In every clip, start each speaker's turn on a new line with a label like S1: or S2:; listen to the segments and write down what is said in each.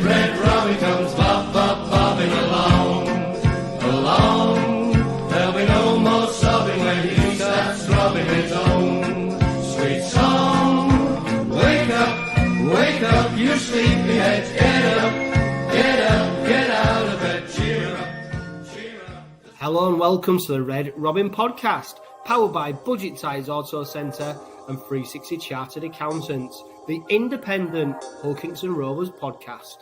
S1: red Robin comes bobbing along, along. There'll be no more sobbing when he starts throbbing his own sweet song. Wake up, you sleepyheads, get up, get out of bed, cheer up.
S2: Hello and welcome to the Red Robin podcast, powered by Budget Ties Auto Centre and 𝗕𝓃𝗁𝗔 Chartered Accountants, the independent Hull Kingston Rovers podcast.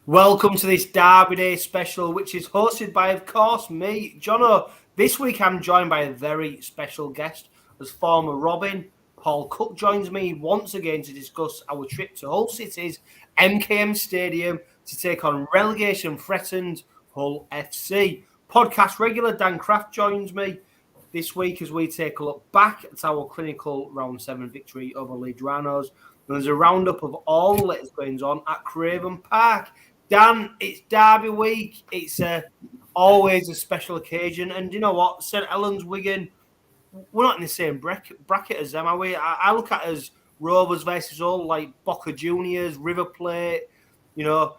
S2: Welcome to this Derby Day special, which is hosted by, of course, me, Jono. This week I'm joined by a very special guest, as former Robin Paul Cooke joins me once again to discuss our trip to Hull City's MKM Stadium to take on relegation-threatened Hull FC. Podcast regular Dan Craft joins me this week as we take a look back at our clinical round 7 victory over Leeds Rhinos. And there's a roundup of all the latest goings on at Craven Park. Dan, it's Derby week. It's always a special occasion. And you know what? St Helens, Wigan, we're not in the same bracket as them, are we? I look at it as Rovers versus Hull, like Boca Juniors, River Plate, you know,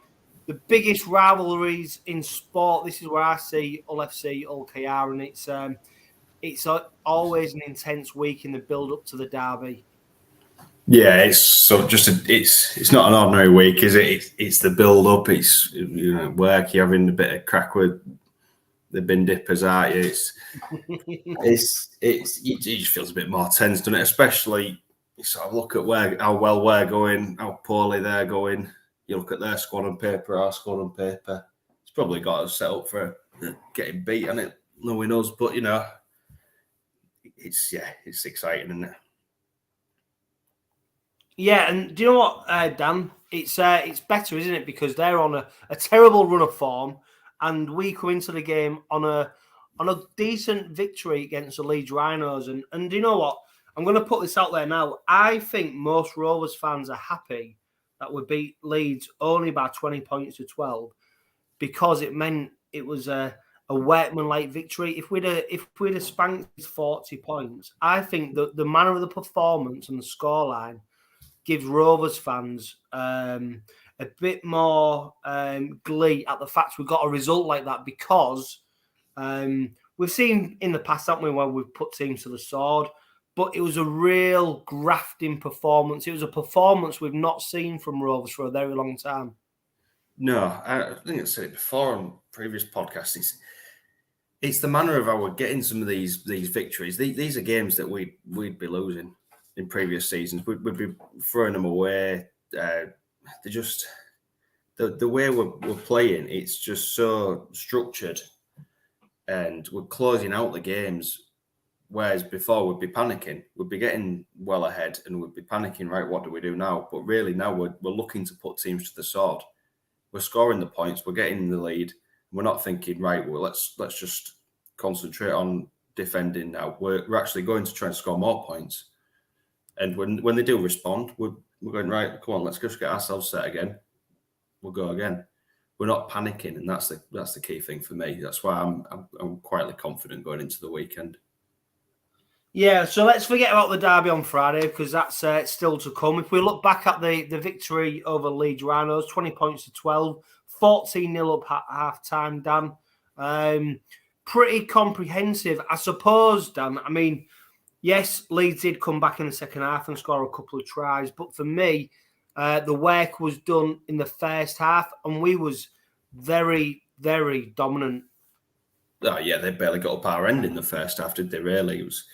S2: the biggest rivalries in sport. This is where I see Hull FC, Hull KR, and it's always an intense week in the build-up to the derby.
S3: Yeah, it's not an ordinary week, is it? It's the build-up. It's work. You're having a bit of crack with the bin dippers, aren't you? It just feels a bit more tense, doesn't it? Especially you sort of look at how well we're going, how poorly they're going. You look at their squad on paper, our squad on paper. It's probably got us set up for getting beat, and it knowing us, but it's exciting, isn't it? Yeah,
S2: and do you know what, Dan? It's better, isn't it? Because they're on a terrible run of form, and we come into the game on a decent victory against the Leeds Rhinos. And do you know what? I'm going to put this out there now. I think most Rovers fans are happy that we beat Leeds only by 20 points to 12, because it meant it was a workman-like victory. If we'd have spanked 40 points, I think that the manner of the performance and the scoreline gives Rovers fans a bit more glee at the fact we got a result like that, because we've seen in the past, haven't we, where we've put teams to the sword, but it was a real grafting performance. It was a performance we've not seen from Rovers for a very long time.
S3: No, I think I said it before on previous podcasts. It's the manner of how we're getting some of these victories. These are games that we'd be losing in previous seasons. We'd be throwing them away. They're just the way we're playing. It's just so structured, and we're closing out the games. Whereas before we'd be panicking, we'd be getting well ahead, and we'd be panicking. Right, what do we do now? But really now we're looking to put teams to the sword. We're scoring the points. We're getting the lead. We're not thinking, right, well, let's just concentrate on defending now. We're actually going to try and score more points. And when they do respond, we're going, right, come on, let's just get ourselves set again. We'll go again. We're not panicking, and that's the key thing for me. That's why I'm quietly confident going into the weekend.
S2: Yeah, so let's forget about the derby on Friday, because that's still to come. If we look back at the victory over Leeds Rhinos, 20 points to 12, 14-0 up at half-time, Dan. Pretty comprehensive, I suppose, Dan. I mean, yes, Leeds did come back in the second half and score a couple of tries, but for me, the work was done in the first half, and we was very, very dominant.
S3: Oh, yeah, they barely got up our end in the first half, did they, really? It was...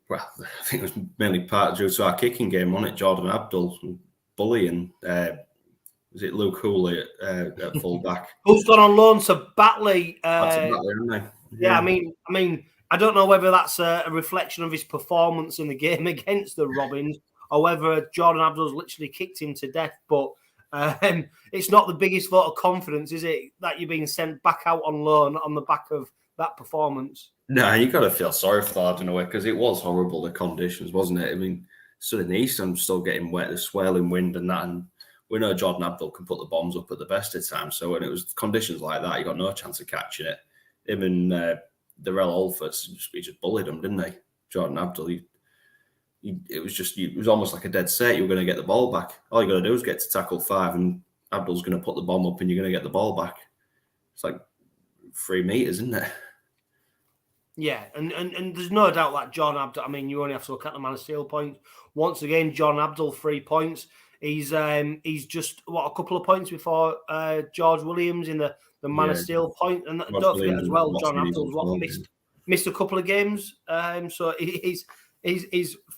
S3: Well, I think it was mainly part due to our kicking game, wasn't it? 𝗕𝗓𝗄𝗏 bullying. Was it 𝗕𝗓𝗄𝗏𝗏 at full back?
S2: Who's gone on loan to Batley?
S3: Isn't they?
S2: Yeah, I mean, I don't know whether that's a reflection of his performance in the game against the Robins, or whether 𝗕𝗓𝗄𝗏𝗏's literally kicked him to death. But it's not the biggest vote of confidence, is it, that you're being sent back out on loan on the back of that performance?
S3: No, you got to feel sorry for that in a way, because it was horrible, the conditions, wasn't it? I mean, still in the east, I'm still getting wet, the swirling wind and that, and we know 𝗕𝗓𝗄𝗏𝗏 can put the bombs up at the best of times. So when it was conditions like that, you got no chance of catching it. Him and 𝗓𝗏𝗏𝗏, he just bullied him, didn't he? 𝗕𝗓𝗄𝗏𝗏, it was almost like a dead set. You were going to get the ball back. All you got to do is get to tackle 5, and Abdul's going to put the bomb up, and you're going to get the ball back. It's like 3 meters, isn't it?
S2: Yeah, and there's no doubt that John Abdul. I mean, you only have to look at the Man of Steel points. Once again, John Abdul 3 points. He's just a couple of points before George Williams in the Man of Steel point, and don't forget as well, John Abdul's missed a couple of games. So he's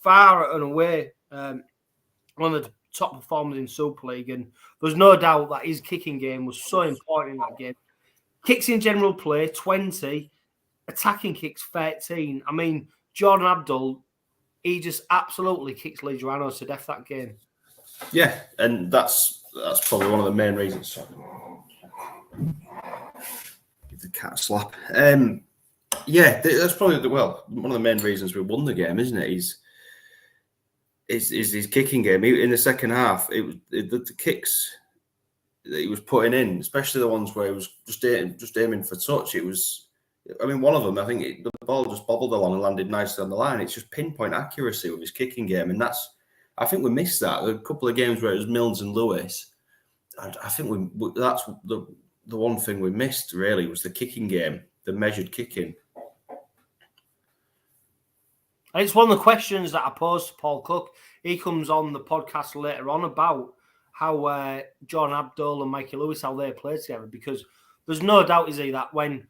S2: far and away one of the top performers in Super League, and there's no doubt that his kicking game was so important in that game. Kicks in general play 20, attacking kicks 13. I mean, Jordan Abdul, he just absolutely kicks Leeds Rhinos to death that game.
S3: Yeah, and that's probably one of the main reasons. Give the cat a slap. Yeah, that's probably one of the main reasons we won the game, isn't it? His kicking game. In the second half, the kicks that he was putting in, especially the ones where he was just aiming for touch. It was, I mean, one of them, I think the ball just bobbled along and landed nicely on the line. It's just pinpoint accuracy with his kicking game, and I think we missed that. A couple of games where it was Milnes and Lewis. I think that's the one thing we missed really was the kicking game, the measured kicking.
S2: And it's one of the questions that I posed to Paul Cooke. He comes on the podcast later on about how John Abdul and Mikey Lewis, how they play together, because there's no doubt, is he, that when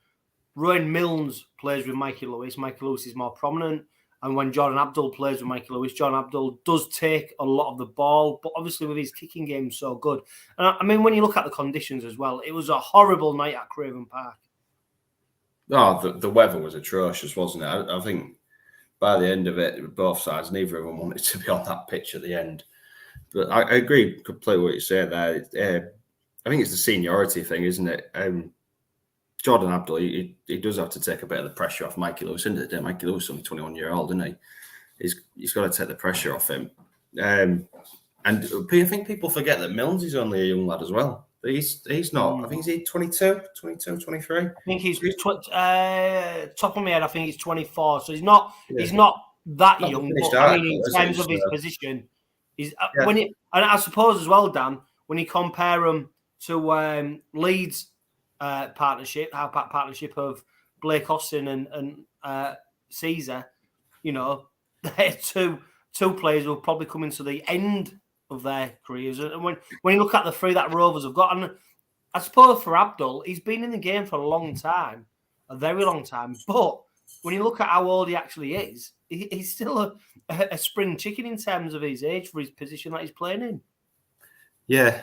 S2: Rowan Milnes plays with Mikey Lewis is more prominent. And when Jordan Abdul plays with Mikey Lewis, Jordan Abdul does take a lot of the ball, but obviously with his kicking game so good. And I mean, when you look at the conditions as well, it was a horrible night at Craven Park.
S3: Oh, the weather was atrocious, wasn't it? I think by the end of it, both sides, neither of them wanted to be on that pitch at the end. But I agree completely with what you say there. I think it's the seniority thing, isn't it? Jordan Abdul, he does have to take a bit of the pressure off Mikey Lewis, isn't it? Mikey Lewis is only 21-year-old, isn't he? He's got to take the pressure off him. And I think people forget that Milnes is only a young lad as well. He's not. I think he's 22, 23. I think he's
S2: top of my head. I think he's 24. So he's not that young. But, I mean, in terms of his position, he's and I suppose as well, Dan, when you compare him to Leeds partnership of Blake Austin and Caesar, you know, they're two players who will probably come into the end of their careers. And when you look at the 3 that Rovers have got, and I suppose for Abdul, he's been in the game for a long time, a very long time. But when you look at how old he actually is, he's still a spring chicken in terms of his age for his position that he's playing in.
S3: Yeah.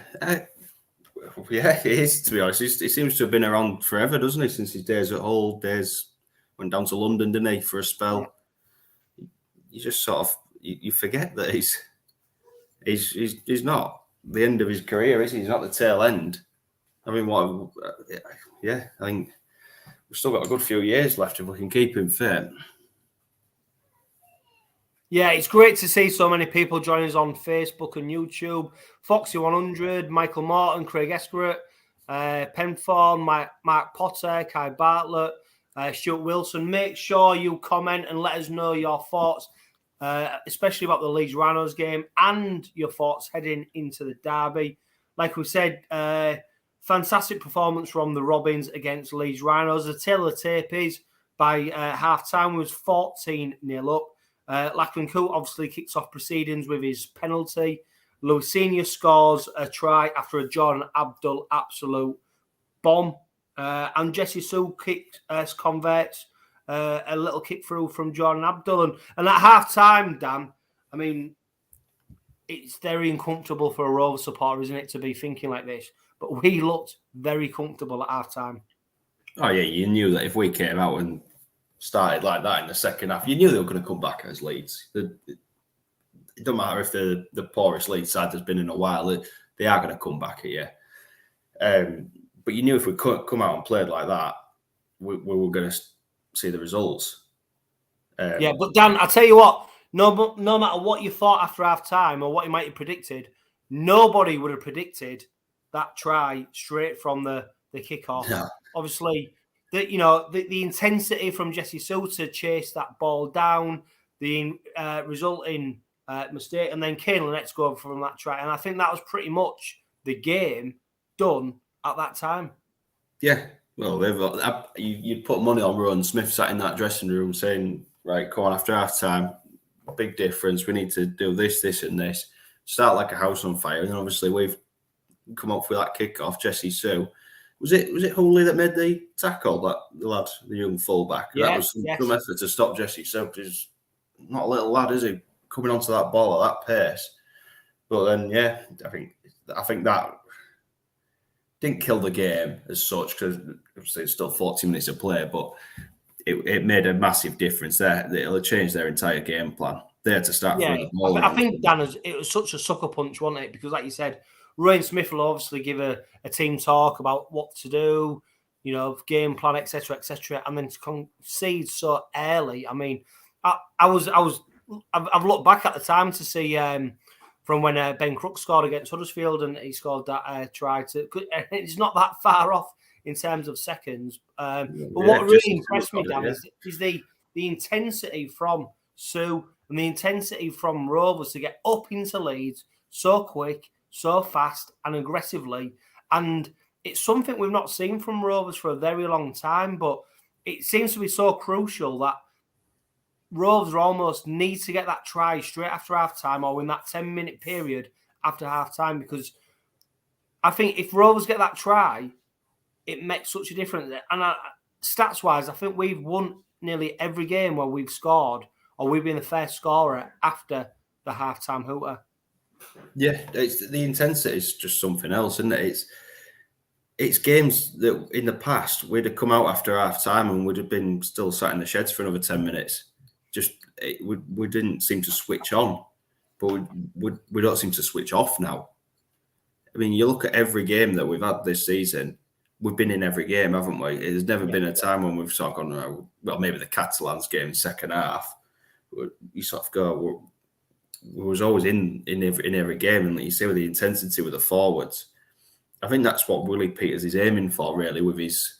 S3: Yeah, he is, to be honest. He seems to have been around forever, doesn't he? Since his days at Hull, went down to London, didn't he, for a spell? You just sort of you forget that he's not the end of his career, is he? He's not the tail end. I mean, I think we've still got a good few years left if we can keep him fit.
S2: Yeah, it's great to see so many people join us on Facebook and YouTube. Foxy100, Michael Morton, Craig Eskerett, Penthorn, Mark Potter, Kai Bartlett, Stuart Wilson. Make sure you comment and let us know your thoughts, especially about the Leeds Rhinos game and your thoughts heading into the derby. Like we said, fantastic performance from the Robins against Leeds Rhinos. The tale of the tape is by half-time was 14-0 up. Lachlan Coote obviously kicks off proceedings with his penalty. Lewis Senior scores a try after a Jordan Abdul absolute bomb. And Jesse Sue converts a little kick through from Jordan Abdul. And at half-time, Dan, I mean, it's very uncomfortable for a Rovers supporter, isn't it, to be thinking like this? But we looked very comfortable at half-time.
S3: Oh, yeah, you knew that if we came out and started like that in the second half, you knew they were going to come back as Leeds. It doesn't matter if they're the poorest Leeds side that's been in a while, they are going to come back at you. But you knew if we come out and played like that, we were going to see the results.
S2: Yeah, but Dan, I'll tell you what, no matter what you thought after half-time or what you might have predicted, nobody would have predicted that try straight from the kickoff. No. Obviously, the intensity from Jesse Sue to chase that ball down, the resulting mistake, and then Kane Lynette scored from that try. And I think that was pretty much the game done at that time.
S3: Yeah, well, you'd put money on Rowan Smith sat in that dressing room saying, right, come on, after half time, big difference. We need to do this, this, and this. Start like a house on fire. And then obviously we've come up with that kick-off. 𝗕𝘂𝗍𝗍. Was it Hooley that made the tackle, the lad, the young fullback?
S2: Yes,
S3: that was some effort to stop 𝗕𝘂𝗍𝗍, because he's not a little lad, is he? Coming onto that ball at that pace. But then, yeah, I think that didn't kill the game as such, because obviously it's still 40 minutes of play, but it made a massive difference there. It'll have changed their entire game plan. They had to start throwing the ball.
S2: I think, Dan, it was such a sucker punch, wasn't it? Because like you said, Rowan Smith will obviously give a team talk about what to do, game plan, etc., and then to concede so early. I mean, I've looked back at the time to see from when Ben Crook scored against Huddersfield, and he scored that try. It's not that far off in terms of seconds. But what really impressed me, Dan, is the intensity from Sue and the intensity from Rovers to get up into Leeds so quick, so fast and aggressively. And it's something we've not seen from Rovers for a very long time, but it seems to be so crucial that Rovers almost need to get that try straight after half-time or in that 10-minute period after half-time, because I think if Rovers get that try, it makes such a difference. And stats-wise, I think we've won nearly every game where we've scored or we've been the first scorer after the half-time hooter.
S3: Yeah, the intensity is just something else, isn't it? It's games that in the past we'd have come out after half-time and would have been still sat in the sheds for another 10 minutes. We didn't seem to switch on, but we don't seem to switch off now. I mean, you look at every game that we've had this season, we've been in every game, haven't we? There's never been a time when we've sort of gone, well, maybe the Catalans game second half. You sort of go, we was always in every game, and like you say, with the intensity with the forwards, I think that's what Willie Peters is aiming for, really, with his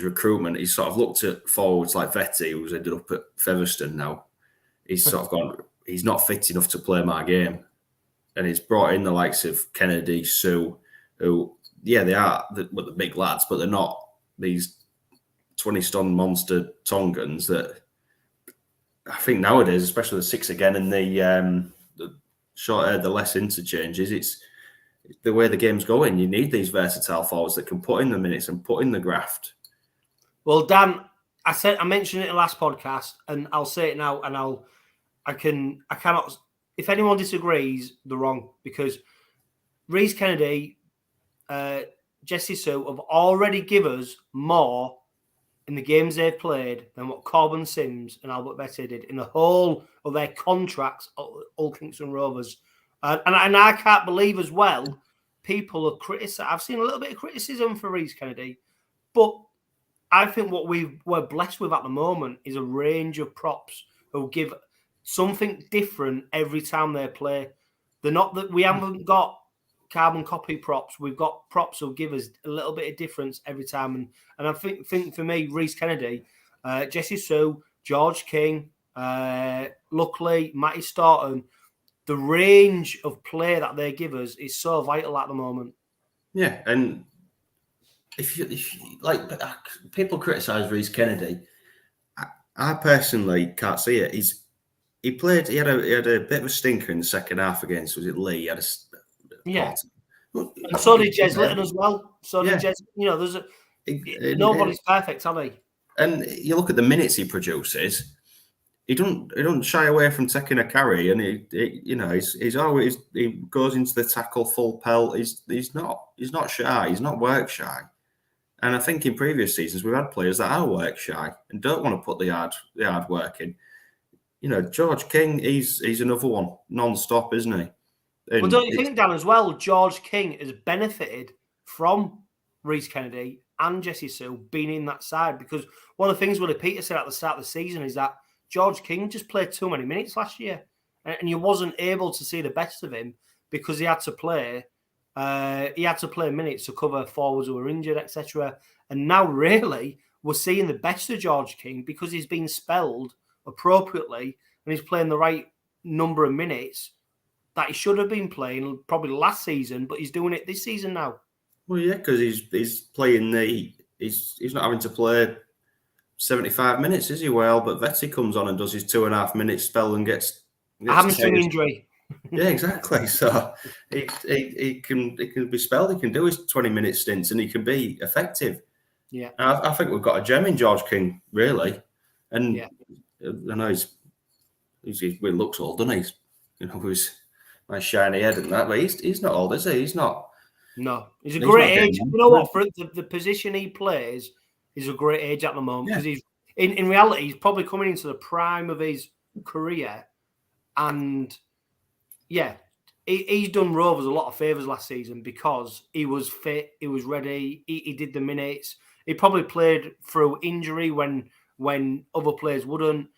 S3: recruitment. He's sort of looked at forwards like Вети, who's ended up at Featherstone now. He's sort of gone, he's not fit enough to play my game, and he's brought in the likes of Kennedy, Sue, who, yeah, they are the big lads, but they're not these 20-stone monster Tongans that I think nowadays, especially the six again and the short the less interchanges, it's the way the game's going. You need these versatile forwards that can put in the minutes and put in the graft.
S2: Well, Dan, I mentioned it in the last podcast, and I'll say it now, and I cannot. If anyone disagrees, they're wrong, because Rhys Kennedy, 𝗕𝘂𝗍𝗍 have already given us more in the games they've played than what Craven Sims and 𝗵𝗡𝗄𝗏 did in the whole of their contracts at Hull Kingston Rovers. And I can't believe as well, people are criticizing. I've seen a little bit of criticism for Rhys Kennedy, but I think what we're blessed with at the moment is a range of props who give something different every time they play. They're not that we haven't got carbon copy props. We've got props who give us a little bit of difference every time. And I think for me, Rhys Kennedy, 𝗕𝘂𝗍𝗍, George King, luckily Matty Staunton, the range of play that they give us is so vital at the moment. Yeah,
S3: and if you like, people criticise Rhys Kennedy. I personally can't see it. He had a bit of a stinker in the second half against, was it Lee? He had
S2: and so did 𝗕𝘂𝗍𝗍 as well. So did 𝗕𝘂𝗍𝗍. Nobody's perfect, are they?
S3: And you look at the minutes he produces. He don't shy away from taking a carry, and he's always, he goes into the tackle full pelt. He's not shy. He's not work shy. And I think in previous seasons we've had players that are work shy and don't want to put the hard work in. George King, he's another one, non-stop, isn't he?
S2: Well, don't you think, Dan, as well, George King has benefited from Rhys Kennedy and 𝗕𝘂𝗍𝗍 being in that side? Because one of the things Willie Peters said at the start of the season is that George King just played too many minutes last year, and you wasn't able to see the best of him because he had to play minutes to cover forwards who were injured, etc. And now, really, we're seeing the best of George King because he's been spelled appropriately and he's playing the right number of minutes that he should have been playing probably last season, but he's doing it this season now.
S3: Well, yeah, because he's playing he's not having to play 75 minutes, is he? Well, but 𝗕𝗂𝗏𝗴𝗲𝗀 comes on and does his 2.5 minutes spell and gets
S2: a hamstring injury.
S3: Yeah, exactly. So he can be spelled. He can do his 20-minute stints and he can be effective.
S2: Yeah,
S3: and I think we've got a gem in George King, really. And
S2: yeah.
S3: I know he looks old, doesn't he? You know, with his nice shiny head and that, but he's not old, is he? He's not.
S2: No, he's a great age. You know what? For the position he plays, he's a great age at the moment because he's in reality he's probably coming into the prime of his career, and yeah, he's done Rovers a lot of favours last season because he was fit, he was ready, he did the minutes. He probably played through injury when other players wouldn't.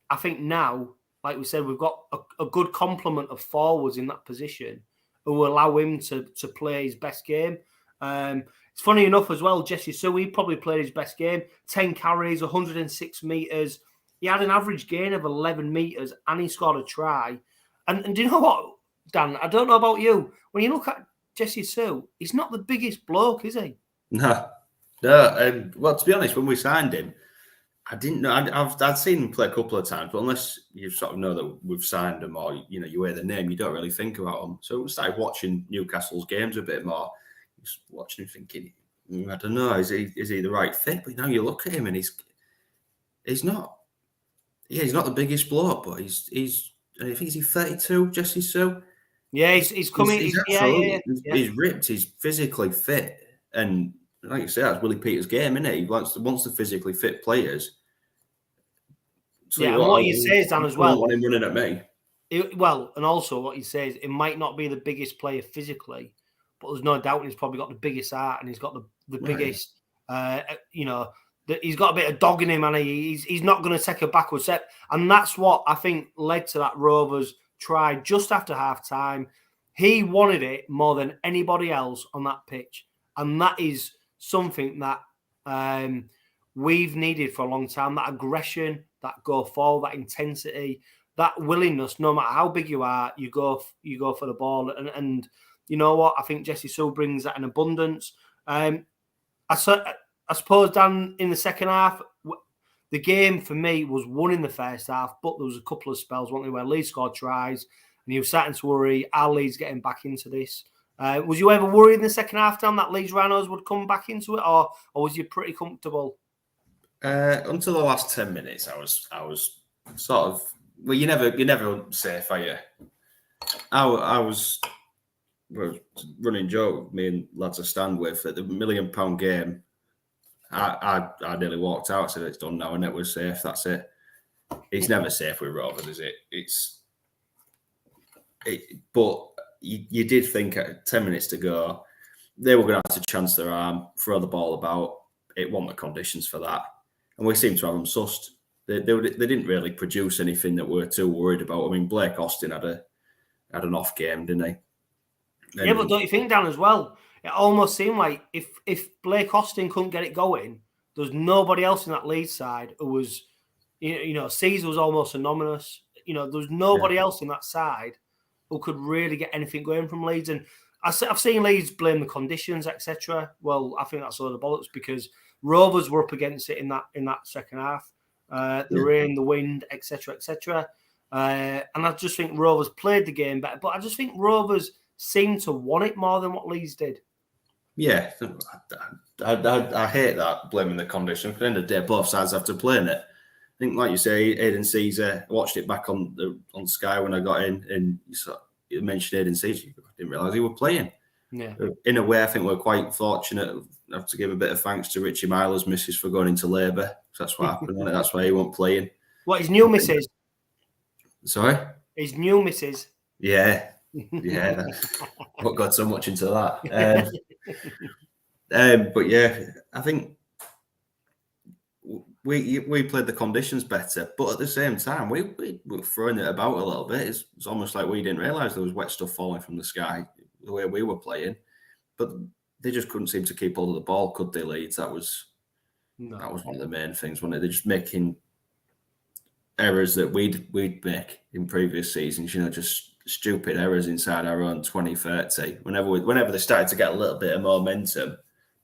S2: I think now, like we said, we've got a good complement of forwards in that position who will allow him to play his best game. It's funny enough as well, 𝗕𝘂𝗁, he probably played his best game. 10 carries, 106 metres. He had an average gain of 11 metres and he scored a try. And do you know what, Dan? I don't know about you. When you look at 𝗕𝘂𝗁, he's not the biggest bloke, is he?
S3: No. Well, to be honest, when we signed him, I didn't know. I'd seen him play a couple of times, but unless you sort of know that we've signed him or you hear the name, you don't really think about him. So we started watching Newcastle's games a bit more. Just watching him, thinking, I don't know, is he the right fit? But now you look at him and he's not. Yeah, he's not the biggest bloke, but he's. I think he's 32, 𝗕𝘂𝗁.
S2: Yeah, he's coming.
S3: He's ripped. He's physically fit, and like you say, that's Willie Peters' game, isn't it? He wants the physically fit players. So
S2: and what he says, Dan, as well.
S3: Want him running at me.
S2: And also what he says, it might not be the biggest player physically, but there's no doubt he's probably got the biggest heart and he's got the biggest, he's got a bit of dog in him, and he's not going to take a backward step. And that's what I think led to that Rovers try just after half time. He wanted it more than anybody else on that pitch. And that is something that we've needed for a long time. That aggression, that go forward, that intensity, that willingness, no matter how big you are, you go for the ball. And you know what? I think 𝗕𝘂𝗁 brings that in abundance. I suppose, Dan, in the second half, the game for me was won in the first half, but there was a couple of spells, weren't there, where Leeds scored tries and he was starting to worry, are Leeds getting back into this? Was you ever worried in the second half, Dan, that Leeds Rhinos would come back into it, or was you pretty comfortable?
S3: Until the last 10 minutes, I was sort of. Well, you're never safe, are you? I was running joke. Me and lads I stand with at the £1 million game. I nearly walked out. I said it's done now, and it was safe. That's it. It's never safe with Rovers, is it? But you did think at 10 minutes to go, they were going to have to chance their arm, throw the ball about. It wasn't the conditions for that. And we seemed to have them sussed. They didn't really produce anything that we're too worried about. I mean, Blake Austin had an off game, didn't he?
S2: Yeah, but don't you think, Dan, as well? It almost seemed like if Blake Austin couldn't get it going, there was nobody else in that Leeds side who was, 𝗧𝘆𝗍𝗍 was almost anonymous. There was nobody else in that side who could really get anything going from Leeds. And I've seen Leeds blame the conditions, etc. Well, I think that's a load of bollocks because Rovers were up against it in that second half. The rain, the wind, etc., etc. And I just think Rovers played the game better. But I just think Rovers seemed to want it more than what Leeds did.
S3: Yeah, I hate that, blaming the conditions. At the end of the day, both sides have to play in it. I think, like you say, 𝗕𝗂𝗁, I watched it back on Sky when I got in, and you mentioned 𝗕𝗂𝗁. I didn't realise he was playing.
S2: Yeah.
S3: In a way, I think we're quite fortunate. I have to give a bit of thanks to Richie Myler's missus for going into labour. That's what happened, wasn't it? That's why he wasn't playing.
S2: What, his new missus?
S3: Sorry?
S2: His new missus?
S3: Yeah. Yeah. What got so much into that? But yeah, I think we played the conditions better, but at the same time, we were throwing it about a little bit. It's almost like we didn't realise there was wet stuff falling from the sky the way we were playing, but they just couldn't seem to keep hold of the ball, could they, Leeds? That was one of the main things, wasn't it? They're just making errors that we'd make in previous seasons. Just stupid errors inside our own 20-30. Whenever they started to get a little bit of momentum,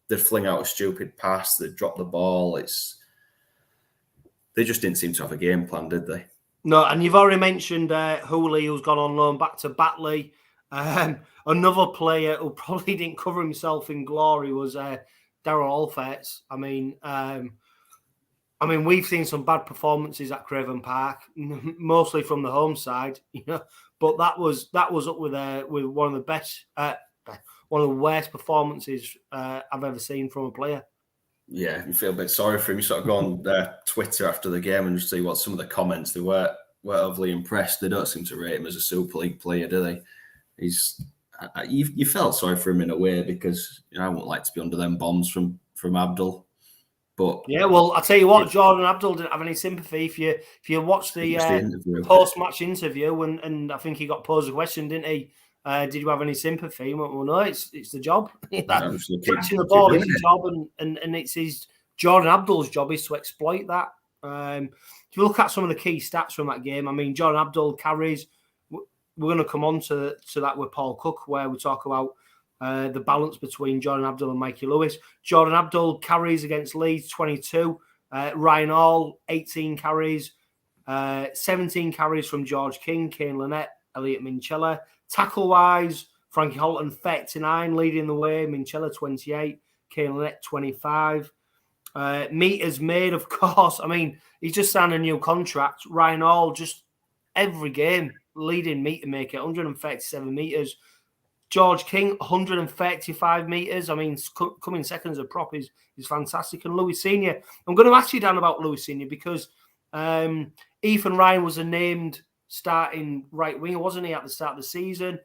S3: they'd fling out a stupid pass, they'd drop the ball. They just didn't seem to have a game plan, did they?
S2: No, and you've already mentioned Hooley, who's gone on loan back to Batley. Another player who probably didn't cover himself in glory was 𝗕𝗓𝗏𝗏𝗧. I mean, we've seen some bad performances at Craven Park, mostly from the home side, but that was up with one of the best, one of the worst performances I've ever seen from a player.
S3: Yeah, you feel a bit sorry for him. You sort of go on Twitter after the game and just see what some of the comments. They weren't overly impressed. They don't seem to rate him as a Super League player, do they? You felt sorry for him in a way, because I wouldn't like to be under them bombs from Abdul. But
S2: yeah, well, I'll tell you what, Jordan Abdul didn't have any sympathy. If you watch the post-match interview, and I think he got posed a question, didn't he? Did you have any sympathy? Well, no, it's the job. Catching the ball is his job, and it's Jordan Abdul's job is to exploit that. If you look at some of the key stats from that game, I mean, Jordan Abdul carries. We're going to come on to that with Paul Cooke, where we talk about the balance between Jordan Abdul and Mikey Lewis. Jordan Abdul carries against Leeds 22. Ryan Hall 18 carries, 17 carries from George King, Kane Lynette, 𝗕𝗓𝗏𝗏𝗧. Tackle-wise, Frankie Holton 39, leading the way. Minchella 28, Kane Lynette 25. Meters made, of course. I mean, he's just signed a new contract. Ryan Hall, just every game, leading meter maker, 137 meters. George King, 135 meters. I mean, coming second as a prop is fantastic. And Louis Senior, I'm going to ask you, Dan, about Louis Senior, because Ethan Ryan was a named starting right winger, wasn't he, at the start of the season?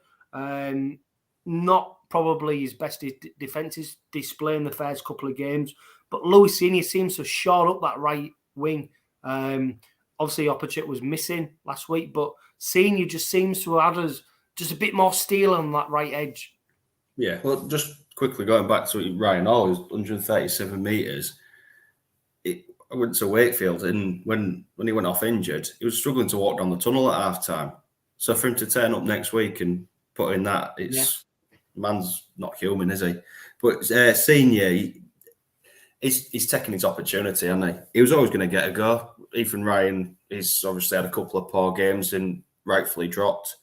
S2: Not probably his best defensive display in the first couple of games, but Louis Senior seems to have shored up that right wing. Obviously, 𝗕𝗏𝗏𝗏𝗏 was missing last week, but Senior just seems to have added just a bit more steel on that right edge.
S3: Yeah, well, just quickly going back to Ryan Hall, who's 137 metres. I went to Wakefield, and when he went off injured, he was struggling to walk down the tunnel at half-time. So for him to turn up next week and put in that, man's not human, is he? But Senior, he's taking his opportunity, hasn't he? He was always going to get a go. Ethan Ryan has obviously had a couple of poor games and rightfully dropped.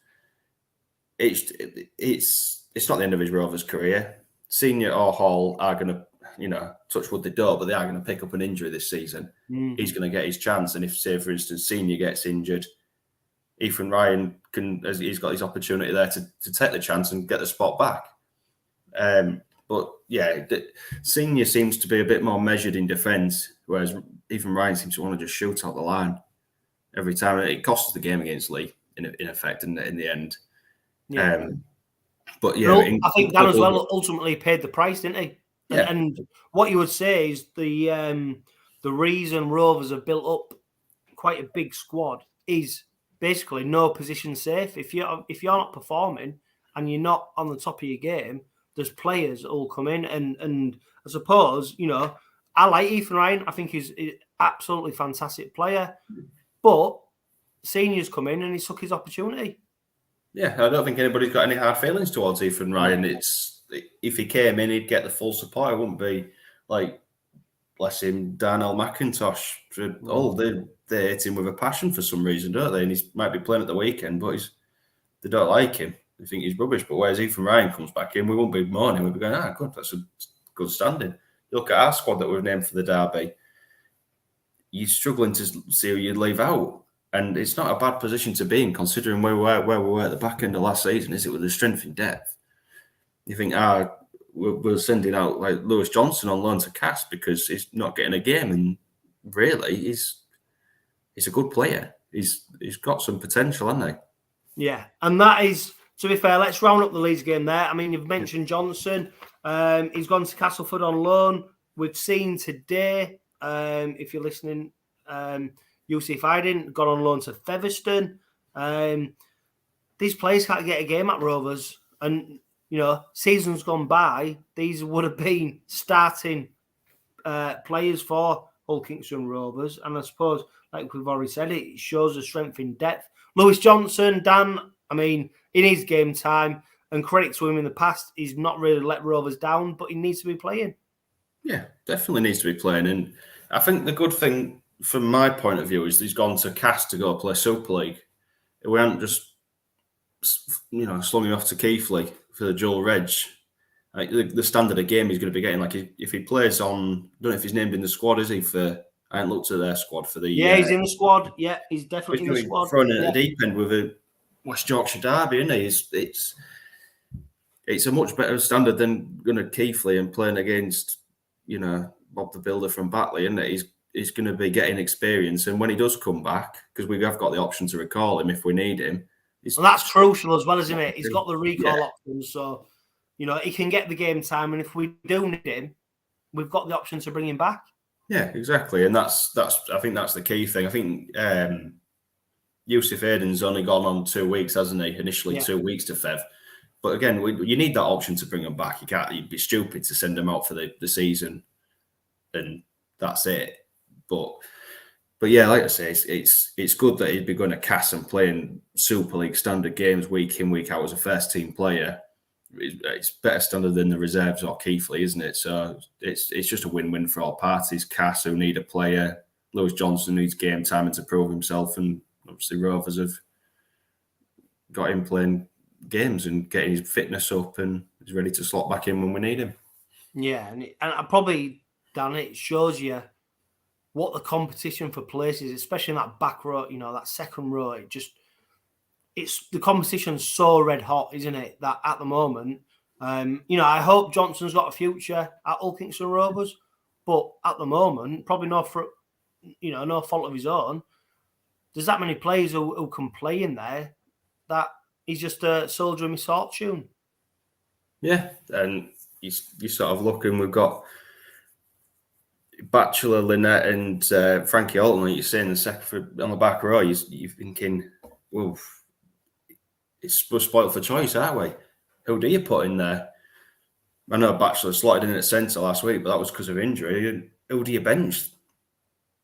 S3: It's not the end of his Rovers career. Senior or Hall are going to, touch wood they don't, but they are going to pick up an injury this season. He's going to get his chance. And if, say, for instance, Senior gets injured, Ethan Ryan he's got his opportunity there to take the chance and get the spot back. But yeah, Senior seems to be a bit more measured in defence, whereas Ethan Ryan seems to want to just shoot out the line every time. It costs the game against Lee, in effect, in the end.
S2: Yeah.
S3: But yeah,
S2: I think Dan as well ultimately paid the price, didn't he?
S3: Yeah.
S2: And what you would say is the reason Rovers have built up quite a big squad is basically no position safe. If you're not performing and you're not on the top of your game, there's players that will come in, and I suppose, I like Ethan Ryan. I think he's an absolutely fantastic player, but Senior's come in and he took his opportunity.
S3: Yeah, I don't think anybody's got any hard feelings towards Ethan Ryan. If he came in, he'd get the full support. It wouldn't be like, bless him, Darnell McIntosh. They hate him with a passion for some reason, don't they? And he might be playing at the weekend, but they don't like him. They think he's rubbish. But whereas Ethan Ryan comes back in, we won't be mourning. We'll be going, good, that's a good standing. You look at our squad that we've named for the derby, you're struggling to see who you'd leave out. And it's not a bad position to be in, considering where we were at the back end of last season, is it, with the strength in depth? You think, we're sending out like Lewis Johnson on loan to Cass because he's not getting a game, and really, he's a good player. He's got some potential, hasn't he?
S2: Yeah, and that is, to be fair, let's round up the Leeds game there. I mean, you've mentioned Johnson. He's gone to Castleford on loan. We've seen today, if you're listening, Yusuf Aydin gone on loan to Featherstone. These players can't get a game at Rovers, and seasons gone by, these would have been starting players for Hull, Kingston Rovers. And I suppose like we've already said, it shows the strength in depth. Lewis Johnson, Dan, I mean, it is game time, and credit to him in the past, he's not really let Rovers down, but he needs to be playing.
S3: Yeah, definitely needs to be playing. And I think the good thing from my point of view is he's gone to Cass to go play Super League. We haven't just, slung him off to 𝗕𝗓𝗄𝗧 for the 𝗔𝗰𝗰𝗄𝗀. Like the standard of game he's going to be getting, like if he plays on, I don't know if he's named in the squad, is he? I haven't looked at their squad for the.
S2: Yeah, he's in the squad. Yeah, he's definitely in the squad.
S3: Thrown in at the deep end with a West Yorkshire derby, isn't he? It's a much better standard than going to 𝗕𝗓𝗄𝗧 and playing against, Bob the Builder from Batley, isn't it? He's going to be getting experience, and when he does come back, because we have got the option to recall him if we need him.
S2: And that's crucial as well, isn't it? He's got the recall option, so he can get the game time, and if we do need him, we've got the option to bring him back.
S3: Yeah, exactly, and that's I think that's the key thing. I think Yusuf Aiden's only gone on 2 weeks, hasn't he? Initially 2 weeks to Fev, but again, you need that option to bring him back. You'd be stupid to send him out for the season, and that's it. But yeah, like I say, it's good that he'd be going to Cass and playing Super League standard games week in, week out as a first team player. It's better standard than the reserves or 𝗕𝗓𝗄𝗧, isn't it? So it's just a win-win for all parties. Cass, who need a player, Lewis Johnson needs game time and to prove himself, and obviously Rovers have got him playing games and getting his fitness up, and he's ready to slot back in when we need him.
S2: Yeah, and probably, Dan, it shows you what the competition for places, especially in that back row, that second row, it's the competition's so red hot, isn't it? That at the moment, I hope Johnson's got a future at Hull Kingston Rovers, but at the moment, probably no fault of his own. There's that many players who can play in there that he's just a soldier of misfortune.
S3: Yeah, and you sort of look, and we've got Bachelor, Lynette, and Frankie Alton, like you're saying, the second on the back row. You're thinking, well, we're spoiled for choice, aren't we? Who do you put in there? I know Bachelor slotted in at centre last week, but that was because of injury. Who do you bench?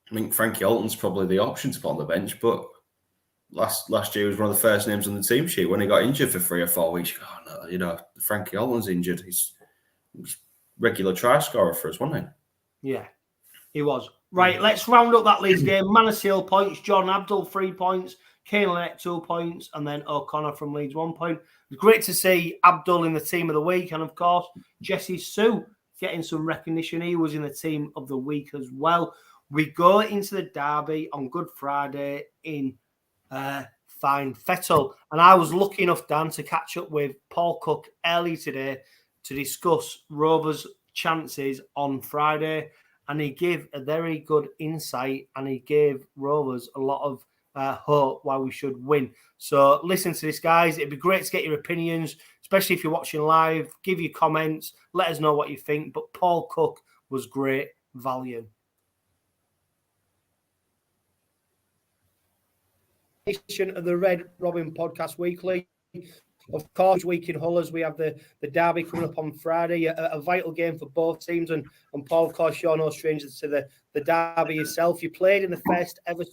S3: I think Frankie Alton's probably the option to put on the bench, but last year was one of the first names on the team sheet. When he got injured for 3 or 4 weeks, Frankie Alton's injured. He's regular try scorer for us, wasn't
S2: he? Yeah. He was. Right, let's round up that Leeds game. Manasseh points, John Abdul 3 points, Kane Lynette 2 points, and then O'Connor from Leeds 1 point. It's great to see Abdul in the team of the week, and of course, Jesse Sue getting some recognition. He was in the team of the week as well. We go into the derby on Good Friday in 𝗵𝗿𝗄𝗏, and I was lucky enough, Dan, to catch up with Paul Cooke early today to discuss Rovers' chances on Friday. And he gave a very good insight, and he gave Rovers a lot of hope why we should win. So listen to this, guys. It'd be great to get your opinions, especially if you're watching live. Give your comments. Let us know what you think. But Paul Cooke was great value. Edition of the Red Robin Podcast Weekly. Of course, week in Hull, as we have the derby coming up on Friday, a vital game for both teams. And Paul, of course, you're no stranger to the derby yourself. You played in the first ever.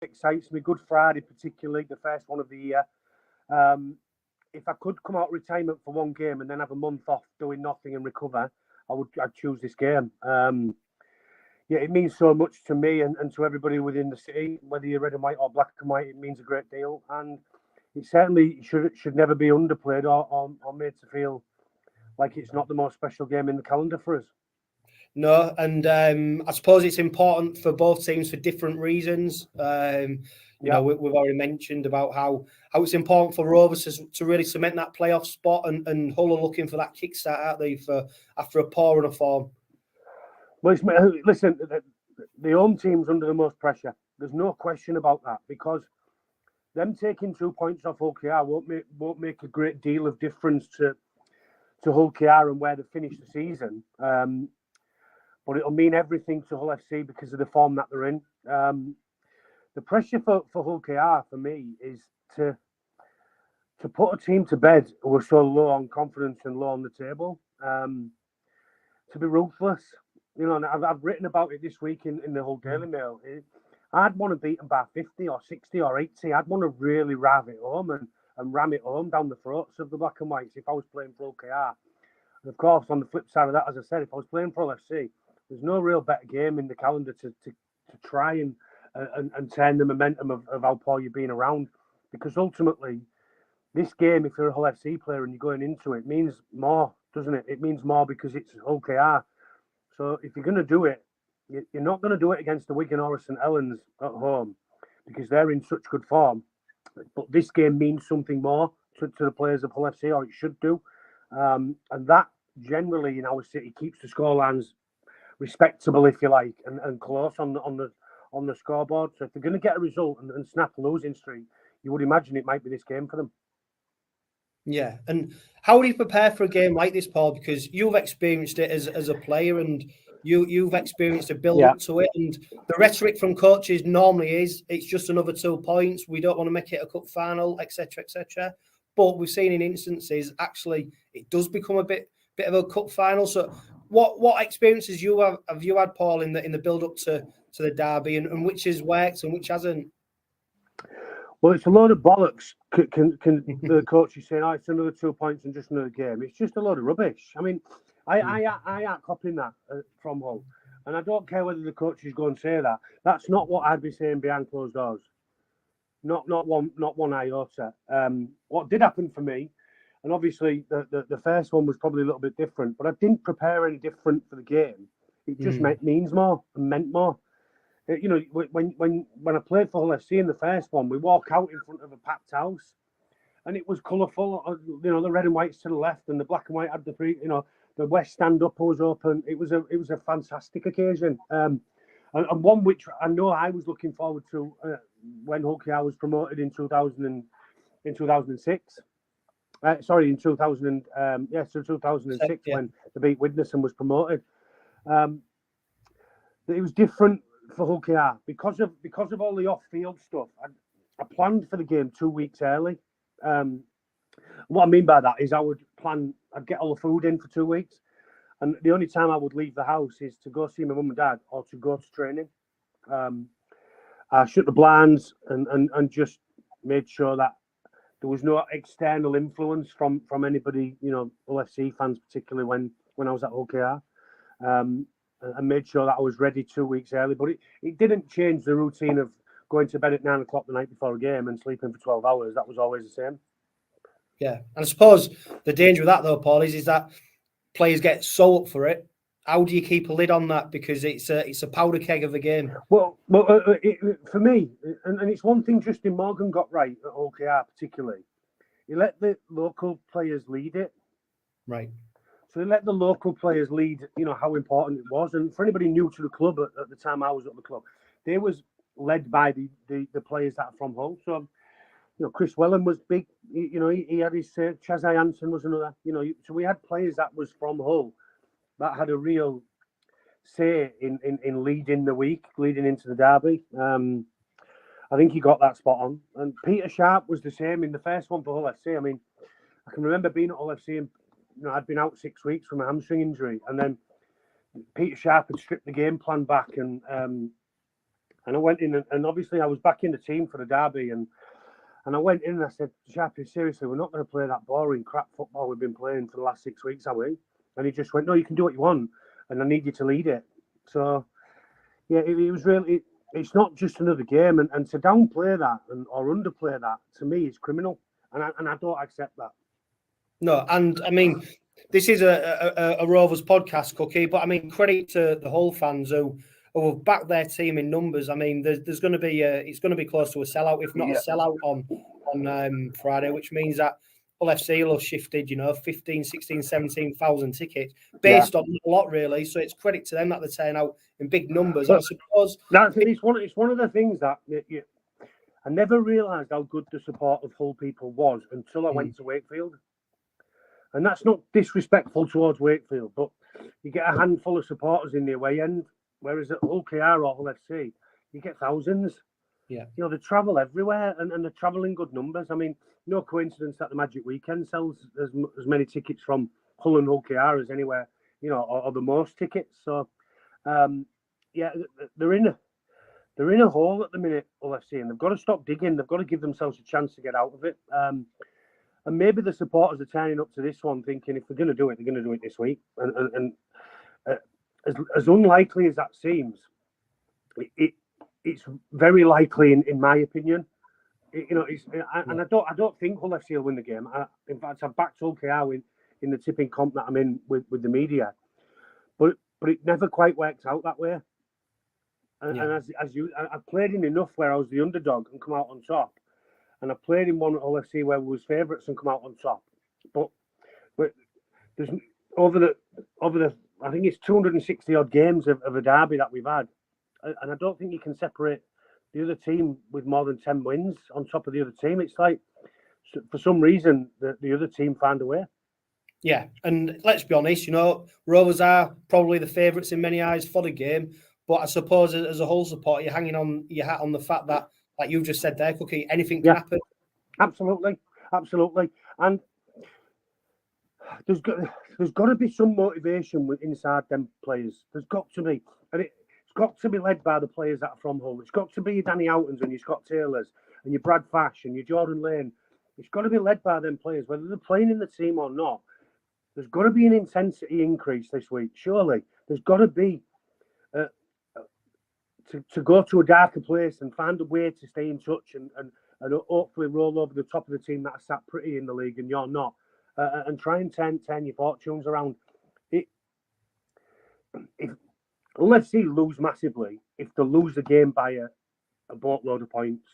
S4: Excites me. Good Friday, particularly the first one of the year. If I could come out of retirement for one game and then have a month off doing nothing and recover, I'd choose this game. It means so much to me and to everybody within the city, whether you're red and white or black and white. It means a great deal, and it certainly should never be underplayed or made to feel like it's not the most special game in the calendar for us.
S2: No, and I suppose it's important for both teams for different reasons. We've already mentioned about how it's important for Rovers to really cement that playoff spot, and Hull are looking for that kickstart, aren't they, after a poor run of form?
S4: Well, listen, the home team's under the most pressure. There's no question about that, because them taking 2 points off 𝗕𝗂𝗚𝗲𝗏 won't make a great deal of difference to 𝗕𝗂𝗚𝗏 and where they finish the season. But it'll mean everything to Hull FC because of the form that they're in. The pressure for 𝗕𝗂𝗚𝗏 for me is to put a team to bed who are so low on confidence and low on the table. To be ruthless, and I've written about it this week in the Hull Daily Mail. I'd want to beat them by 50 or 60 or 80. I'd want to really rive it home and ram it home down the throats of the Black and Whites if I was playing for 𝗕𝗂𝗚𝗏. And of course, on the flip side of that, as I said, if I was playing for Hull FC, there's no real better game in the calendar to try and turn the momentum of how poor you're being around. Because ultimately, this game, if you're a Hull FC player and you're going into it, means more, doesn't it? It means more because it's 𝗕𝗂𝗚𝗏. So if you're going to do it, you're not going to do it against the Wigan or St Helens at home because they're in such good form. But this game means something more to the players of Hull FC, or it should do. And that generally in our city keeps the scorelines respectable, if you like, and close on the scoreboard. So if they're going to get a result and snap a losing streak, you would imagine it might be this game for them.
S2: Yeah, and how do you prepare for a game like this, Paul? Because you've experienced it as a player, and you've experienced a build up to it. And the rhetoric from coaches normally is it's just another 2 points. We don't want to make it a cup final, etc., etc. But we've seen in instances actually it does become a bit of a cup final. So what experiences have you had, Paul, in the build up to the derby, and which has worked and which hasn't?
S4: Well, it's a load of bollocks. Can the coach is saying, "Oh, it's another 2 points and just another game." It's just a load of rubbish. I mean, I aren't copying that from Hull, and I don't care whether the coaches go and say that. That's not what I'd be saying behind closed doors. Not one iota. What did happen for me, and obviously the first one was probably a little bit different, but I didn't prepare any different for the game. It just means more and meant more. When I played for Hull FC in the first one, we walk out in front of a packed house, and it was colourful. The red and whites to the left, and the black and white had the West stand up was open. It was a fantastic occasion, and one which I know I was looking forward to when 𝗕𝗂𝗚𝗏 was promoted in 2006. Sorry, in 2000 2006 when the beat Widnes and was promoted. It was different for 𝗕𝗂𝗚𝗏 because of all the off-field stuff. I planned for the game 2 weeks early. What I mean by that is I'd get all the food in for 2 weeks, and the only time I would leave the house is to go see my mum and dad or to go to training. I shut the blinds and just made sure that there was no external influence from anybody, Hull FC fans, particularly when I was at 𝗕𝗂𝗚𝗏. And made sure that I was ready 2 weeks early. But it didn't change the routine of going to bed at 9 o'clock the night before a game and sleeping for 12 hours. That was always the same.
S2: Yeah. And I suppose the danger of that, though, Paul, is that players get so up for it. How do you keep a lid on that? Because it's a powder keg of a game.
S4: Well, for me, and it's one thing Justin Morgan got right at 𝗕𝗂𝗚𝗏 particularly. He let the local players lead it.
S2: Right.
S4: So they let the local players lead, how important it was. And for anybody new to the club at the time I was at the club, they was led by the players that are from Hull. So, Chris Wellham was big. He had his 𝗔𝗂𝗍𝗓 Jansen was another. So we had players that was from Hull that had a real say in leading the week, leading into the derby. I think he got that spot on. And Peter Sharp was the same in the first one for Hull FC. I mean, I can remember being at Hull FC and I'd been out 6 weeks from a hamstring injury, and then Peter Sharp had stripped the game plan back, and I went in, and obviously I was back in the team for the derby, and I went in and I said, Sharpie, seriously, we're not going to play that boring crap football we've been playing for the last 6 weeks, are we? And he just went, no, you can do what you want, and I need you to lead it. So, yeah, it was really, it's not just another game, and to downplay that or underplay that, to me, is criminal, and I don't accept that.
S2: No, and I mean, this is a Rovers podcast, Cookie, but I mean, credit to the Hull fans who have backed their team in numbers. I mean, there's going to be it's going to be close to a sellout, if not a sellout on Friday, which means that Hull FC will have shifted, 15, 16, 17,000 tickets based on a lot, really. So it's credit to them that they turn out in big numbers. I suppose
S4: it's one of the things that I never realised how good the support of Hull people was until I went to Wakefield. And that's not disrespectful towards Wakefield, but you get a handful of supporters in the away end, whereas at 𝗕𝗂𝗏𝗲𝗏 or Hull FC, you get thousands.
S2: Yeah.
S4: You know, they travel everywhere and they travel in good numbers. I mean, no coincidence that the Magic Weekend sells as many tickets from Hull and 𝗕𝗂𝗏𝗏 as anywhere, you know, or the most tickets. So, yeah, they're in a hole at the minute, Hull FC, and they've got to stop digging. They've got to give themselves a chance to get out of it. And maybe the supporters are turning up to this one thinking if they're going to do it, they're going to do it this week. And as unlikely as that seems, it's very likely, in my opinion. And I don't think Hull FC will win the game. In fact, I've backed 𝗕𝗂𝗏𝗏 in the tipping comp that I'm in with the media, but it never quite works out that way. And I played in enough where I was the underdog and come out on top. And I played in one at Hull FC where we was favourites and come out on top. But there's over the I think it's 260 odd games of a derby that we've had, and I don't think you can separate the other team with more than 10 wins on top of the other team. It's like for some reason the other team found a way. Yeah,
S2: and let's be honest, you know, Rovers are probably the favourites in many eyes for the game. But I suppose as a Hull supporter, you're hanging on your hat on the fact that, like you just said there, Cookie, anything can happen.
S4: Absolutely. And there's got to be some motivation inside them players. There's got to be. And it's got to be led by the players that are from Hull. It's got to be your Danny Houghton's and your Scott Taylors and your Brad Fash and your Jordan Lane. It's got to be led by them players, whether they're playing in the team or not. There's got to be an intensity increase this week, surely. There's got to be to go to a darker place and find a way to stay in touch and hopefully roll over the top of the team that are sat pretty in the league and you're not, and try and turn your fortunes around. Let's see, lose massively if they lose the game by a boatload of points,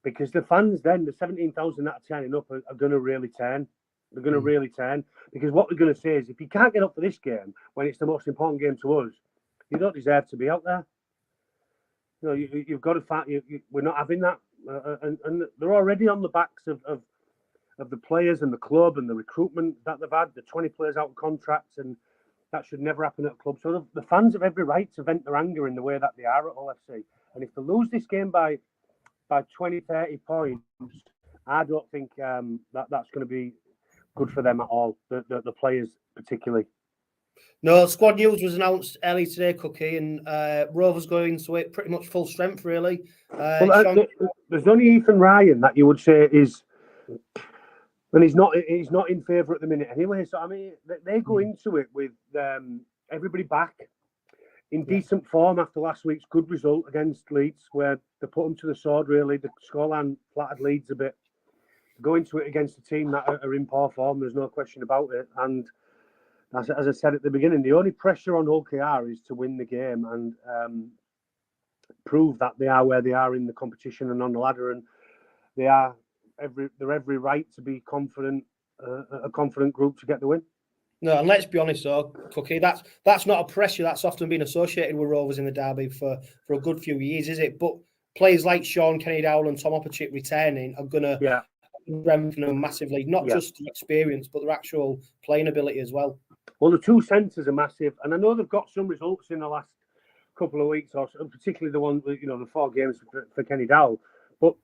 S4: because the fans then, the 17,000 that are turning up are going to really turn. They're going to really turn, because what they're going to say is, if you can't get up for this game when it's the most important game to us, you don't deserve to be out there. You know, you've got to fight. We're not having that, and they're already on the backs of the players and the club and the recruitment that they've had. The 20 players out of contracts, and that should never happen at a club. So the fans have every right to vent their anger in the way that they are at Hull FC. And if they lose this game by 20, 30 points, I don't think that's going to be good for them at all. The players particularly.
S2: No, squad news was announced early today, Cookie, and Rovers going into it pretty much full strength, really.
S4: There's only Ethan Ryan that you would say is, and he's not in favour at the minute anyway. So I mean, they go into it with everybody back in decent form after last week's good result against Leeds, where they put them to the sword. Really, the scoreline flattered Leeds a bit. Go into it against a team that are in poor form. There's no question about it, and as I said at the beginning, the only pressure on 𝗕𝗂𝗏𝗏 is to win the game and prove that they are where they are in the competition and on the ladder, and they're every right to be confident, a confident group to get the win.
S2: No, and let's be honest, though, Cookie, that's not a pressure that's often been associated with Rovers in the derby for a good few years, is it? But players like Sean Kenny-Dowell and 𝗕𝗂𝗏𝗏𝗏 returning are going to strengthen them massively, not just the experience, but their actual playing ability as well.
S4: Well, the two centres are massive, and I know they've got some results in the last couple of weeks, or particularly the one, you know, the 4 games for Kenny-Dowell. But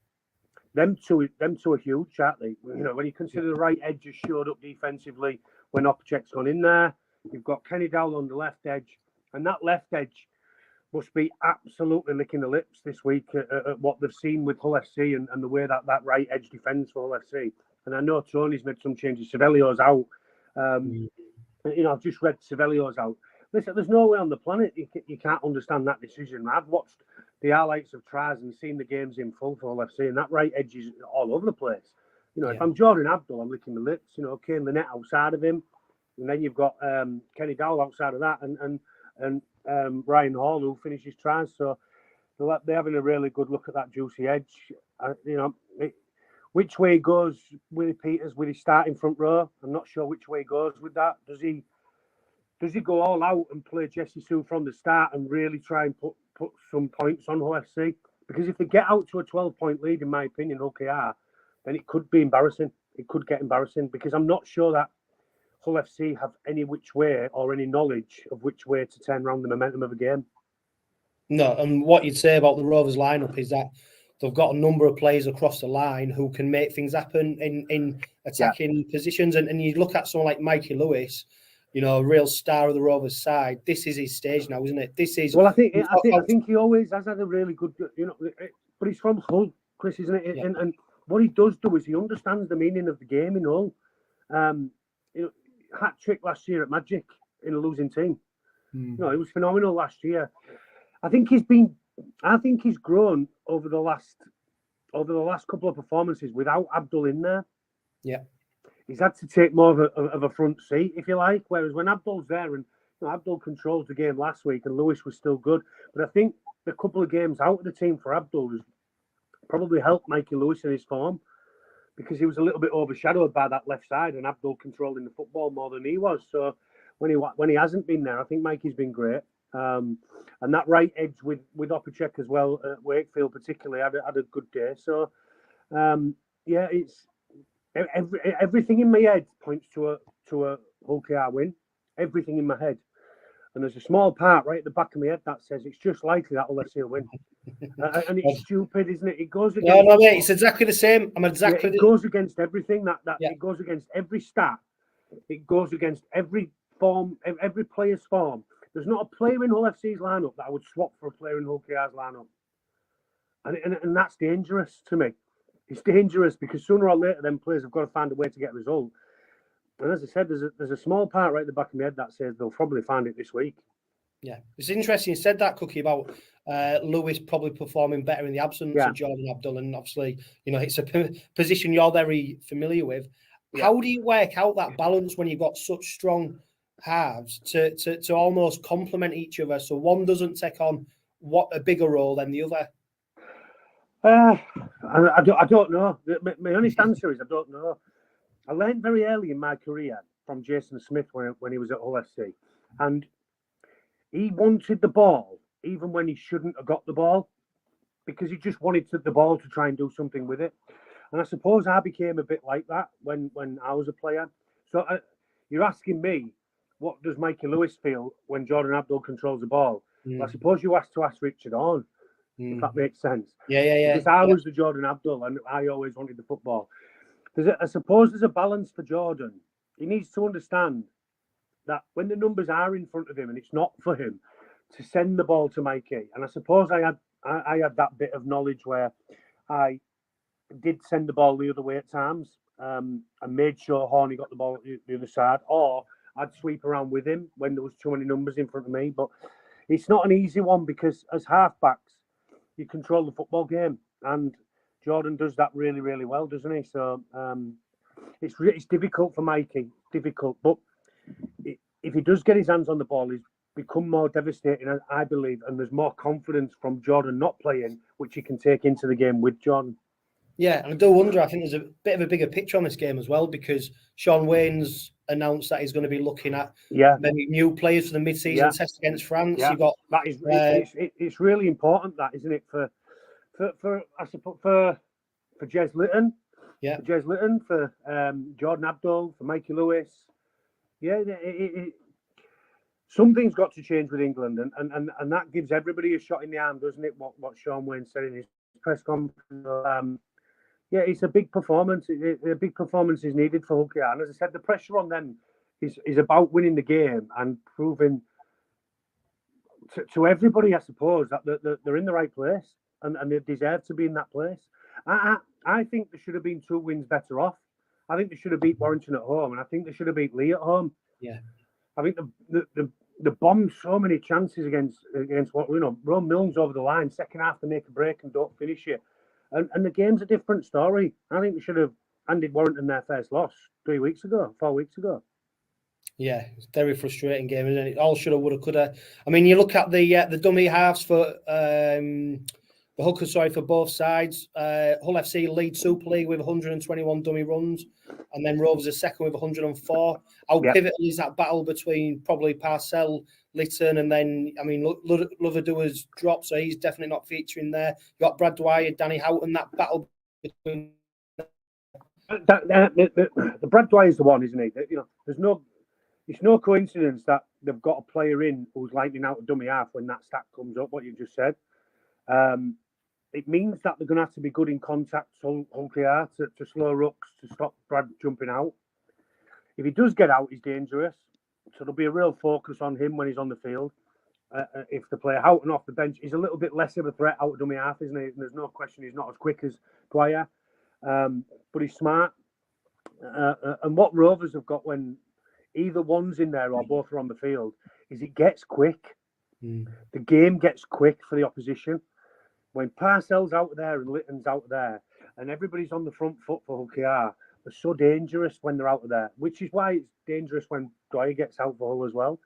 S4: them two are huge, aren't they? You know, when you consider the right edge has showed up defensively when 𝗕𝗏𝗏𝗏𝗏's gone in there, you've got Kenny-Dowell on the left edge, and that left edge must be absolutely licking the lips this week at what they've seen with Hull FC and the way that right edge defends for Hull FC. And I know Tony's made some changes. 𝗕𝗏𝗏𝗏𝗏's out. You know, I've just read 𝗕𝗏𝗏𝗏𝗏𝗏's out. Listen, there's no way on the planet you can't understand that decision. I've watched the highlights of tries and seen the games in full for Hull FC, and that right edge is all over the place. You know, if I'm Jordan Abdul, I'm licking the lips. You know, Kane Lynette outside of him, and then you've got Kenny-Dowell outside of that, and Ryan Hall, who finishes tries. So they're having a really good look at that juicy edge. You know, which way goes Willie Peters with his starting front row? I'm not sure which way he goes with that. Does he go all out and play Jesse Sue from the start and really try and put some points on Hull FC? Because if they get out to a 12-point lead, in my opinion, 𝗕𝗂𝗗𝗲, then it could be embarrassing. It could get embarrassing because I'm not sure that Hull FC have any which way or any knowledge of which way to turn around the momentum of a game.
S2: No, and what you'd say about the Rovers lineup is that they've got a number of players across the line who can make things happen in attacking positions. And you look at someone like Mikey Lewis, you know, a real star of the Rovers side. This is his stage now, isn't it? This is
S4: well. I think he always has had a really good, you know, but he's from Hull, Chris, isn't it? Yeah. And what he does do is he understands the meaning of the game in Hull. You know, hat trick last year at Magic in a losing team. You know, it was phenomenal last year. I think he's grown over the last couple of performances without Abdul in there.
S2: Yeah,
S4: he's had to take more of a front seat, if you like. Whereas when Abdul's there, and you know, Abdul controls the game last week, and Lewis was still good. But I think the couple of games out of the team for Abdul has probably helped Mikey Lewis in his form, because he was a little bit overshadowed by that left side, and Abdul controlling the football more than he was. So when he hasn't been there, I think Mikey's been great. And that right edge with 𝗕𝗂𝗗𝗴𝗲 as well at Wakefield particularly had a good day. So yeah, it's everything in my head points to a 𝗕𝗂𝗗𝗴𝗲 win. Everything in my head, and there's a small part right at the back of my head that says it's just likely that Hull FC will win. And it's stupid, isn't it? It goes against.
S2: No, mate, it's exactly the same. It
S4: goes against everything. It goes against every stat. It goes against every form, every player's form. There's not a player in Hull FC's lineup that I would swap for a player in 𝗕𝗂𝗗𝗴𝗲's lineup, and that's dangerous to me. It's dangerous because sooner or later, them players have got to find a way to get a result. And as I said, there's a small part right at the back of my head that says they'll probably find it this week.
S2: Yeah, it's interesting you said that, Cookie, about Lewis probably performing better in the absence of Jordan Abdul, and obviously, you know, it's a position you're very familiar with. Yeah. How do you work out that balance when you've got such strong halves to almost complement each other, so one doesn't take on a bigger role than the other?
S4: I don't know. My honest answer is I don't know. I learned very early in my career from Jason Smith when he was at Hull FC, and he wanted the ball even when he shouldn't have got the ball, because he just wanted the ball to try and do something with it. And I suppose I became a bit like that when I was a player. So you're asking me, what does Mikey Lewis feel when Jordan Abdul controls the ball? Well, I suppose you have to ask Richard on, if that makes sense.
S2: Yeah.
S4: Because I was the Jordan Abdul, and I always wanted the football. I suppose there's a balance for Jordan. He needs to understand that when the numbers are in front of him and it's not for him, to send the ball to Mikey. And I suppose I had that bit of knowledge where I did send the ball the other way at times, and made sure Horney got the ball the other side, or I'd sweep around with him when there was too many numbers in front of me. But it's not an easy one, because as halfbacks, you control the football game, and Jordan does that really, really well, doesn't he? So it's difficult for Mikey, difficult. But if he does get his hands on the ball, he's become more devastating, I believe, and there's more confidence from Jordan not playing, which he can take into the game with Jordan.
S2: Yeah, and I do wonder, I think there's a bit of a bigger picture on this game as well, because Shaun Wane's announced that he's going to be looking at maybe new players for the mid-season test against France.
S4: Yeah.
S2: You got
S4: that is it's really important, that, isn't it, for I suppose for 𝗕𝗓𝗏𝗏, for 𝗕𝗓𝗏𝗏, for Jordan Abdul, for Mikey Lewis. Yeah, something's got to change with England, and that gives everybody a shot in the arm, doesn't it? What Shaun Wane said in his press conference. Yeah, it's a big performance. A big performance is needed for 𝗕𝗂𝗗𝗴𝗲. And as I said, the pressure on them is about winning the game and proving to everybody, I suppose, that they're in the right place and they deserve to be in that place. I think they should have been 2 wins better off. I think they should have beat Warrington at home, and I think they should have beat Leigh at home.
S2: Yeah,
S4: I think the bombed so many chances against what Rome Milne's over the line. Second half, they make a break and don't finish it. And the game's a different story. I think we should have handed Warrington their first loss 4 weeks ago.
S2: Yeah, it's a very frustrating game, isn't it? It all should have, would have, could have. I mean, you look at the dummy halves for the hookers, for both sides. Hull FC lead Super League with 121 dummy runs, and then Rovers are second with 104. How pivotal is that battle between probably Parcell, Lytton, and then I mean 𝗕𝗏𝗍𝗲's dropped, so he's definitely not featuring there. You got Brad Dwyer, Danny Houghton, that battle between.
S4: The Brad Dwyer's the one, isn't he? It's no coincidence that they've got a player in who's lightning out a dummy half when that stat comes up. What you just said, it means that they're going to have to be good in contact, 𝗕𝗂𝗗𝗏 to slow rucks to stop Brad jumping out. If he does get out, he's dangerous. So there'll be a real focus on him when he's on the field. If the player Houghton off the bench, he's a little bit less of a threat out of dummy half, isn't he? And there's no question he's not as quick as Dwyer, but he's smart. And what Rovers have got when either one's in there or both are on the field is it gets quick. The game gets quick for the opposition. When Parcell's out there and Lytton's out there and everybody's on the front foot for 𝗕𝗂𝗏𝗏, they're so dangerous when they're out of there, which is why it's dangerous when Dwyer gets out for Hull as well.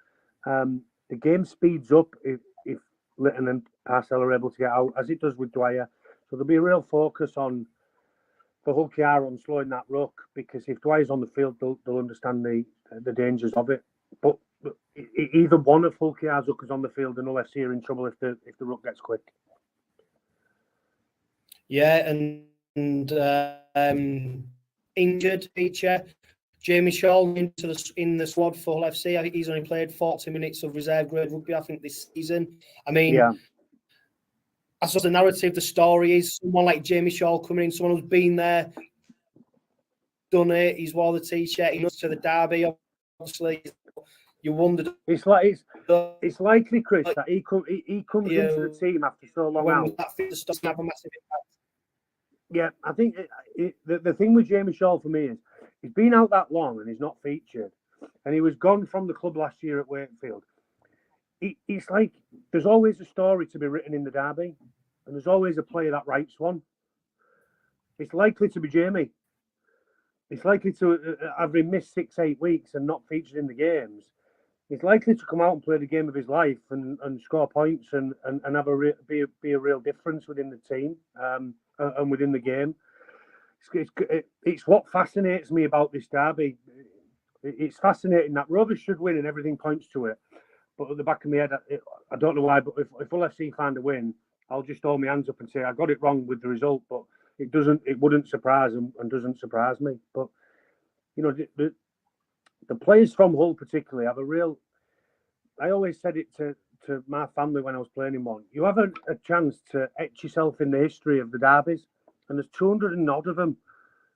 S4: The game speeds up if Lytton and Parcell are able to get out, as it does with Dwyer. So there'll be a real focus for 𝗕𝗂𝗏𝗏 on slowing that ruck, because if Dwyer's on the field, they'll understand the dangers of it. But either one of 𝗕𝗂𝗏𝗏's hookers on the field and Hull FC are in trouble if the ruck gets quick.
S2: Yeah, and injured feature. Jamie Shaw in the squad for Hull FC. I think he's only played 40 minutes of reserve grade rugby, I think, this season. I mean,
S4: yeah.
S2: I suppose the narrative, the story is someone like Jamie Shaw coming in, someone who's been there, done it. He's wore the t-shirt. He knows to the derby. Obviously, you wondered.
S4: It's likely, Chris, that he comes into the team after so long out.
S2: That doesn't have a massive impact.
S4: Yeah, I think the thing with Jamie Shaw for me is he's been out that long and he's not featured, and he was gone from the club last year at Wakefield. It's like there's always a story to be written in the derby, and there's always a player that writes one. It's likely to be Jamie. It's likely to, having missed 6-8 weeks and not featured in the games, he's likely to come out and play the game of his life and score points and have be a real difference within the team and within the game. It's what fascinates me about this derby. It's fascinating that Rovers should win and everything points to it. But at the back of my head, I don't know why, but if Hull FC find a win, I'll just hold my hands up and say I got it wrong with the result, but it wouldn't surprise them and doesn't surprise me. But you know, the players from Hull particularly have a real. I always said it to my family when I was playing in one. You have a chance to etch yourself in the history of the derbies, and there's 200 and odd of them,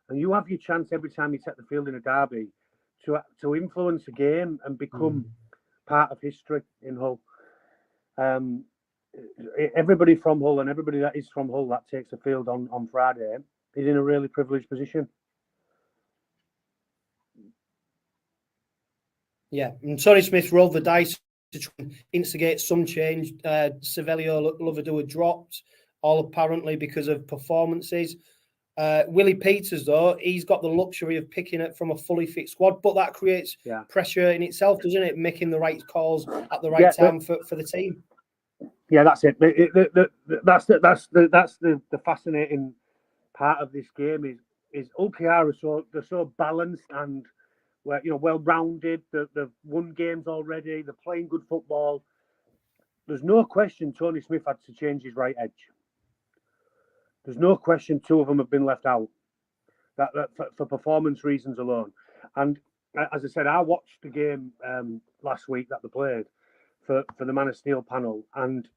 S4: and you have your chance every time you take the field in a derby to influence a game and become part of history in Hull. Everybody from Hull and everybody that is from Hull that takes the field on Friday is in a really privileged position.
S2: Yeah, and Tony Smith rolled the dice to try and instigate some change. 𝗕𝗏𝗏𝗏𝗏 dropped, all apparently because of performances. Willie Peters, though, he's got the luxury of picking it from a fully fit squad, but that creates pressure in itself, doesn't it? Making the right calls at the right time for the team.
S4: Yeah, that's it. That's the fascinating part of this game is 𝗕𝗂𝗏𝗏 they're so balanced and well-rounded. They've won games already. They're playing good football. There's no question Tony Smith had to change his right edge. There's no question two of them have been left out that for performance reasons alone. And as I said, I watched the game last week that they played for the Man of Steel panel, and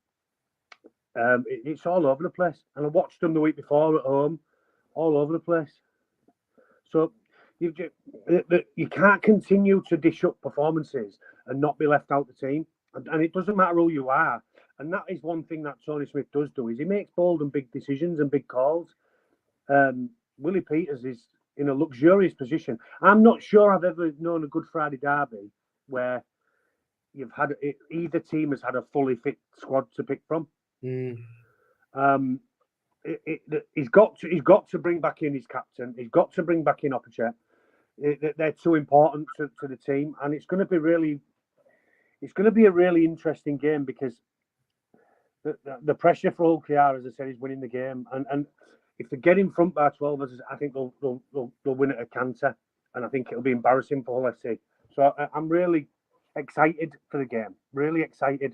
S4: it's all over the place. And I watched them the week before at home, all over the place. So you can't continue to dish up performances and not be left out the team. And it doesn't matter who you are. And that is one thing that Tony Smith does do, is he makes bold and big decisions and big calls. Willie Peters is in a luxurious position. I'm not sure I've ever known a Good Friday derby where you've had either team has had a fully fit squad to pick from. He's got to bring back in his captain. He's got to bring back in 𝗕𝗏𝗏𝗏. They're too important to the team, and it's going to be a really interesting game because the pressure for 𝗕𝗂𝗏𝗏, as I said, is winning the game, and if they get in front by 12, I think they'll win it at canter, and I think it'll be embarrassing for Hull FC. So I'm really excited for the game, really excited.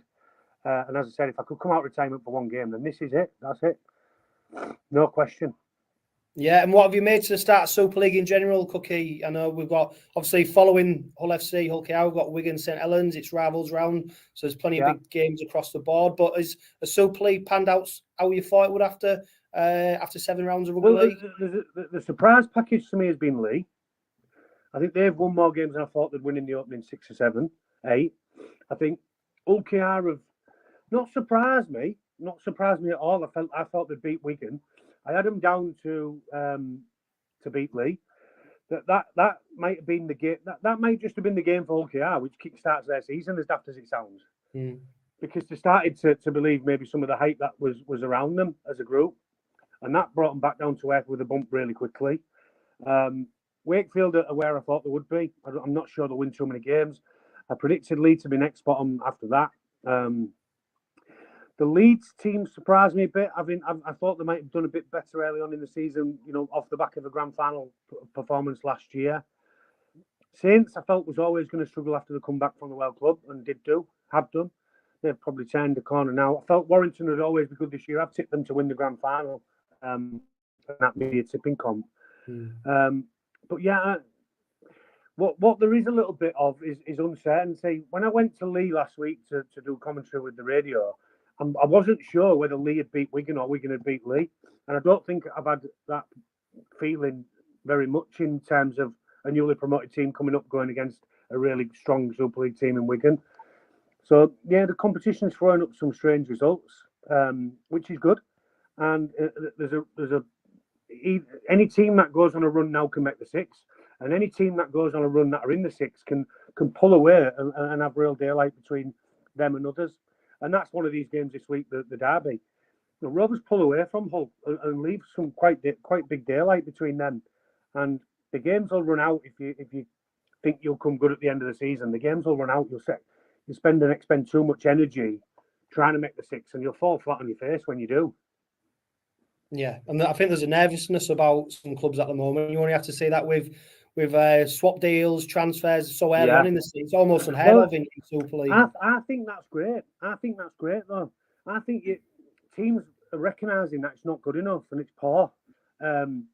S4: And as I said, if I could come out of retirement for one game, then this is it. That's it. No question.
S2: Yeah, and what have you made to the start of Super League in general, Cookie? I know we've got, obviously, following Hull FC, 𝗕𝗂𝗚𝗏𝗧, we've got Wigan, St Helens, it's rivals round, so there's plenty of big games across the board. But has a Super League panned out how you thought it would after 7 rounds of rugby league?
S4: The surprise package to me has been Leigh. I think they've won more games than I thought they'd win in the opening 6 or 7, 8. I think 𝗕𝗂𝗚𝗏𝗧 have not surprised me at all. I thought they'd beat Wigan. I had them down to beat Leigh. That might have been the game. That might just have been the game for 𝗕𝗂𝗚𝗏𝗧, which kickstarts their season, as daft as it sounds. Because they started to believe maybe some of the hype that was around them as a group, and that brought them back down to earth with a bump really quickly. Wakefield are where I thought they would be. I'm not sure they'll win too many games. I predicted Leeds to be next bottom after that. The Leeds team surprised me a bit. I thought they might have done a bit better early on in the season, off the back of a grand final performance last year. Saints, I felt, was always going to struggle after the comeback from the World Club, and have done. They've probably turned the corner now. I felt Warrington would always be good this year. I've tipped them to win the grand final. And that may be a tipping comp. But yeah, what there is a little bit of is uncertainty. When I went to Leigh last week to do commentary with the radio, I wasn't sure whether Leigh had beat Wigan or Wigan had beat Leigh. And I don't think I've had that feeling very much in terms of a newly promoted team coming up going against a really strong Super League team in Wigan. So, yeah, the competition's throwing up some strange results, which is good. And any team that goes on a run now can make the 6. And any team that goes on a run that are in the 6 can pull away and have real daylight between them and others. And that's one of these games this week, the derby. Rovers pull away from Hull and leave some quite big daylight between them. And the games will run out if you think you'll come good at the end of the season. The games will run out. You expend too much energy trying to make the 6, and you'll fall flat on your face when you do.
S2: Yeah, and I think there's a nervousness about some clubs at the moment. You only have to say that with swap deals, transfers so early on in the season. It's almost unheard of in Super League.
S4: I think that's great. Though. I think teams are recognising that it's not good enough and it's poor. And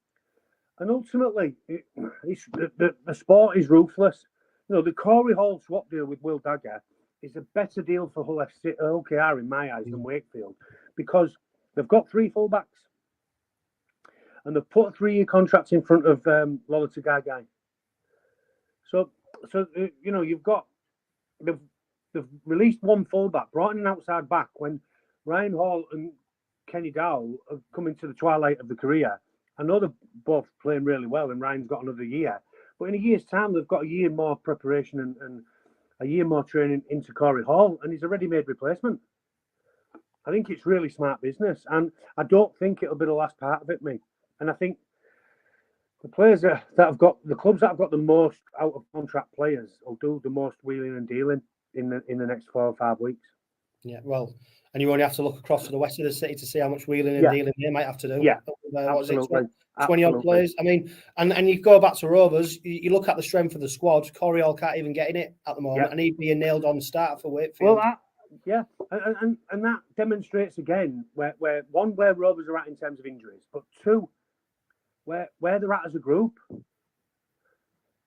S4: ultimately, the sport is ruthless. The Corey Hall swap deal with Will Dagger is a better deal for Hull FC, 𝗕𝗂𝗚𝗏𝗏𝗏 in my eyes than Wakefield, because they've got 3 fullbacks. And they've put a 3-year contract in front of 𝗕𝗓𝗏𝗏𝗏𝗏. So you've got they've released 1 fullback, brought in an outside back when Ryan Hall and Kenny Dow have come into the twilight of the career. I know they're both playing really well, and Ryan's got another year. But in a year's time, they've got a year more preparation and a year more training into Corey Hall, and he's a ready-made replacement. I think it's really smart business, and I don't think it'll be the last part of it, mate. And I think the players that have got the clubs that have got the most out of contract players will do the most wheeling and dealing in the next 4 or 5 weeks.
S2: Yeah, well, and you only have to look across to the west of the city to see how much wheeling and dealing they might have to do.
S4: Yeah,
S2: absolutely. 20 odd players. I mean, and you go back to Rovers, you look at the strength of the squad. Corey Hall can't even get in it at the moment, and he'd be a nailed on starter for Wakefield.
S4: Well, and that demonstrates again where Rovers are at in terms of injuries, but 2, where they're at as a group.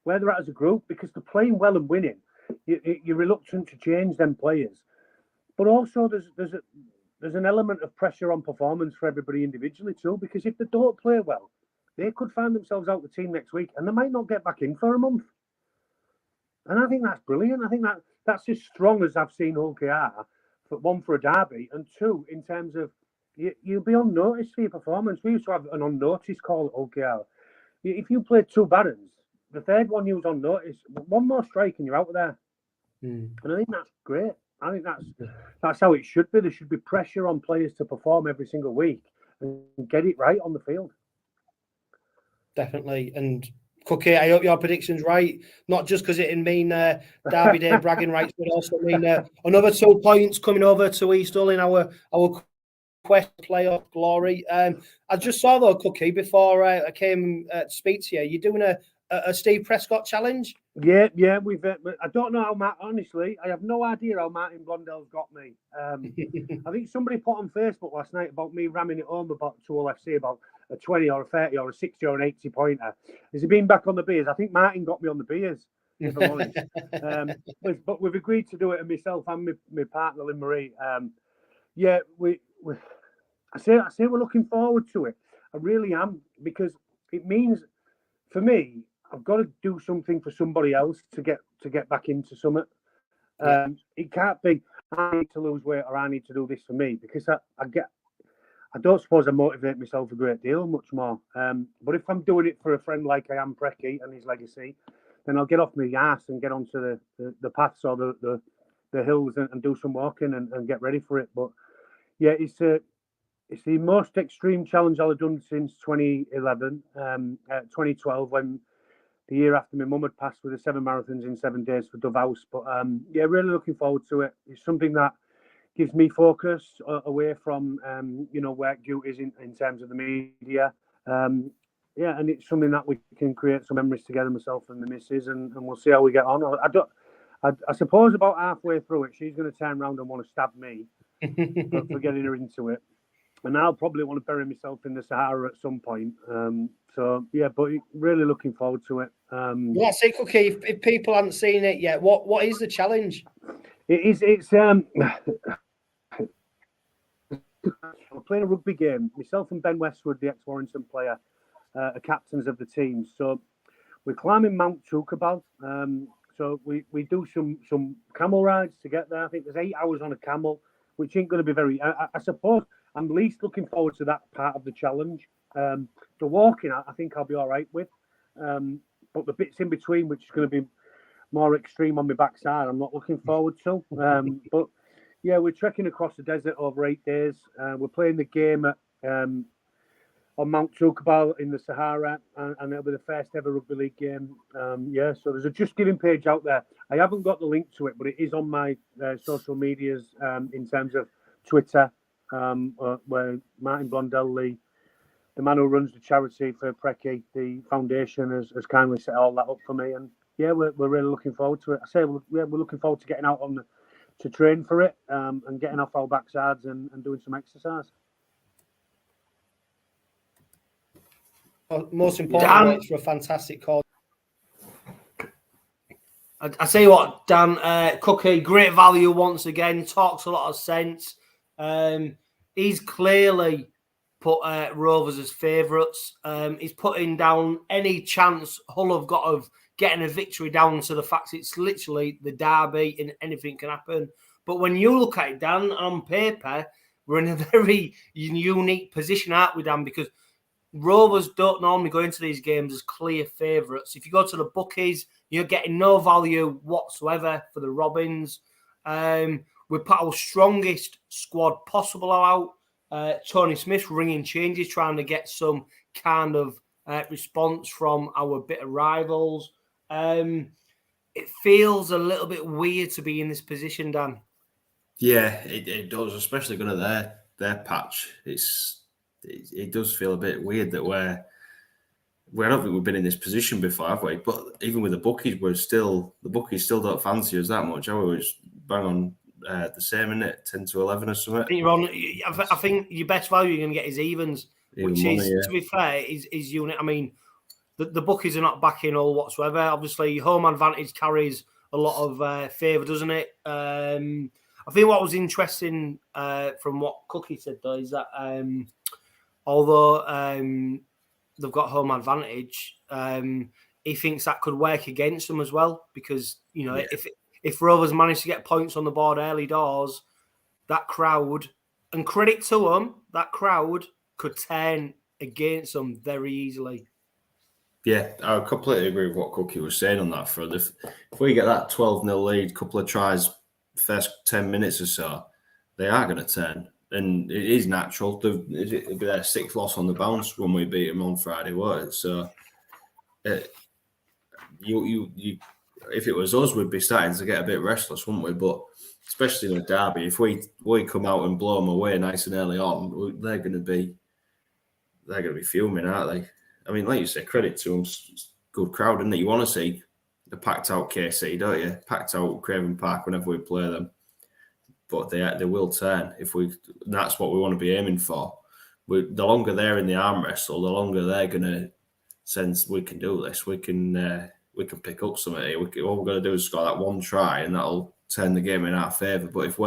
S4: Because they're playing well and winning. You're reluctant to change them players, but also there's an element of pressure on performance for everybody individually too. Because if they don't play well, they could find themselves out the team next week, and they might not get back in for a month. And I think that's brilliant. I think that's as strong as I've seen 𝗕𝗂𝗚𝗏𝗏𝗏, for 1 for a derby, and 2 in terms of you'll be on notice for your performance. We used to have an on notice call at 𝗕𝗂𝗚𝗏𝗏𝗏. If you played 2 Barons, the 3rd one you was on notice. 1 more strike and you're out of there. And I think that's great. I think that's how it should be. There should be pressure on players to perform every single week and get it right on the field.
S2: Definitely. And Cookie, I hope your prediction's right. Not just because it mean Derby Day bragging rights, but also mean another 2 points coming over to East Hull in our quest playoff glory. I just saw though, Cookie, before I came to speak to you, you're doing a Steve Prescott challenge.
S4: Yeah, we've. I don't know how honestly, I have no idea how Martin Blondell's got me. I think somebody put on Facebook last night about me ramming it home about 𝗕𝗏𝗄𝗏𝗲 about a 20 or a 30 or a 60 or an 80 pointer. Has he been back on the beers? I think Martin got me on the beers, if I'm honest. But we've agreed to do it, and myself and my partner Lynn Marie. Yeah, I say we're looking forward to it. I really am, because it means for me, I've got to do something for somebody else to get back into something. It can't be I need to lose weight or I need to do this for me, because I don't suppose I motivate myself a great deal much more. But if I'm doing it for a friend like 𝗕𝗏𝗿𝗏𝗏 and his legacy, then I'll get off my ass and get onto the paths or the hills and do some walking and get ready for it. But yeah, it's the most extreme challenge I've done since 2011, 2012, when the year after my mum had passed, with the 7 marathons in 7 days for 𝗕𝗏𝗏𝗏𝗏. But yeah, really looking forward to it. It's something that gives me focus away from work duties in terms of the media. Yeah, and it's something that we can create some memories together, myself and the missus, and we'll see how we get on. I suppose about halfway through it, she's going to turn around and want to stab me for getting her into it. And I'll probably want to bury myself in the Sahara at some point. So yeah, but really looking forward to it.
S2: Let's say, Cookie, if people haven't seen it yet, what is the challenge?
S4: It's we're playing a rugby game. Myself and Ben Westwood, the ex-Warrington player, are captains of the team. So we're climbing 𝗕𝗏𝗄𝗏𝗏𝗏. So we do some camel rides to get there. I think there's 8 hours on a camel, which ain't going to be very. I suppose I'm least looking forward to that part of the challenge. The walking, I think I'll be all right with. But the bits in between, which is going to be more extreme on my backside, I'm not looking forward to. But yeah, we're trekking across the desert over 8 days. We're playing the game at on 𝗕𝗏𝗄𝗏𝗏𝗏 in the Sahara, and it'll be the first ever rugby league game. Yeah, so there's a Just Giving page out there. I haven't got the link to it, but it is on my social medias in terms of Twitter, where Martin Blondell, the man who runs the charity for 𝗕𝗏𝗄𝗏𝗏𝗏, the foundation, has kindly set all that up for me. And yeah, we're really looking forward to it. I say we're looking forward to getting out to train for it, and getting off our backsides and doing some exercise.
S2: Most importantly, it's for a fantastic cause. I tell you what, Dan, Cookie, great value once again. Talks a lot of sense. He's clearly put Rovers as favourites. He's putting down any chance Hull have got of getting a victory down to the fact it's literally the derby and anything can happen. But when you look at it, Dan, on paper, we're in a very unique position, aren't we, Dan? Because Rovers don't normally go into these games as clear favourites. If you go to the bookies, you're getting no value whatsoever for the Robins. We put our strongest squad possible out. Tony Smith's ringing changes, trying to get some kind of response from our bitter rivals. It feels a little bit weird to be in this position, Dan.
S3: Yeah, it does, especially going to their patch. It does feel a bit weird that I don't think we've been in this position before, have we? But even with the bookies, the bookies still don't fancy us that much. I was bang on the same, isn't it? 10 to 11 or something.
S2: I think your best value you're going to get is evens, which is, to be fair, is unit. I mean, the bookies are not backing all whatsoever. Obviously, home advantage carries a lot of favour, doesn't it? I think what was interesting from what Cookie said, though, is that although they've got home advantage, he thinks that could work against them as well, because, if Rovers manage to get points on the board early doors, that crowd, and credit to them, that crowd could turn against them very easily.
S3: Yeah, I completely agree with what Cookie was saying on that front. If we get that 12-0 lead, couple of tries, first 10 minutes or so, they are going to turn. And it is natural. It'll be their sixth loss on the bounce when we beat them on Friday, won't it? So, if it was us, we'd be starting to get a bit restless, wouldn't we? But especially in a derby, if we come out and blow them away nice and early on, they're going to be fuming, aren't they? I mean, like you say, credit to them. Good crowd, isn't it? You want to see a packed out KC, don't you? Packed out Craven Park whenever we play them. But they will turn if we. That's what we want to be aiming for. The longer they're in the arm wrestle, the longer they're going to sense we can do this. We can pick up something here. All we're going to do is score that one try, and that'll turn the game in our favour. But if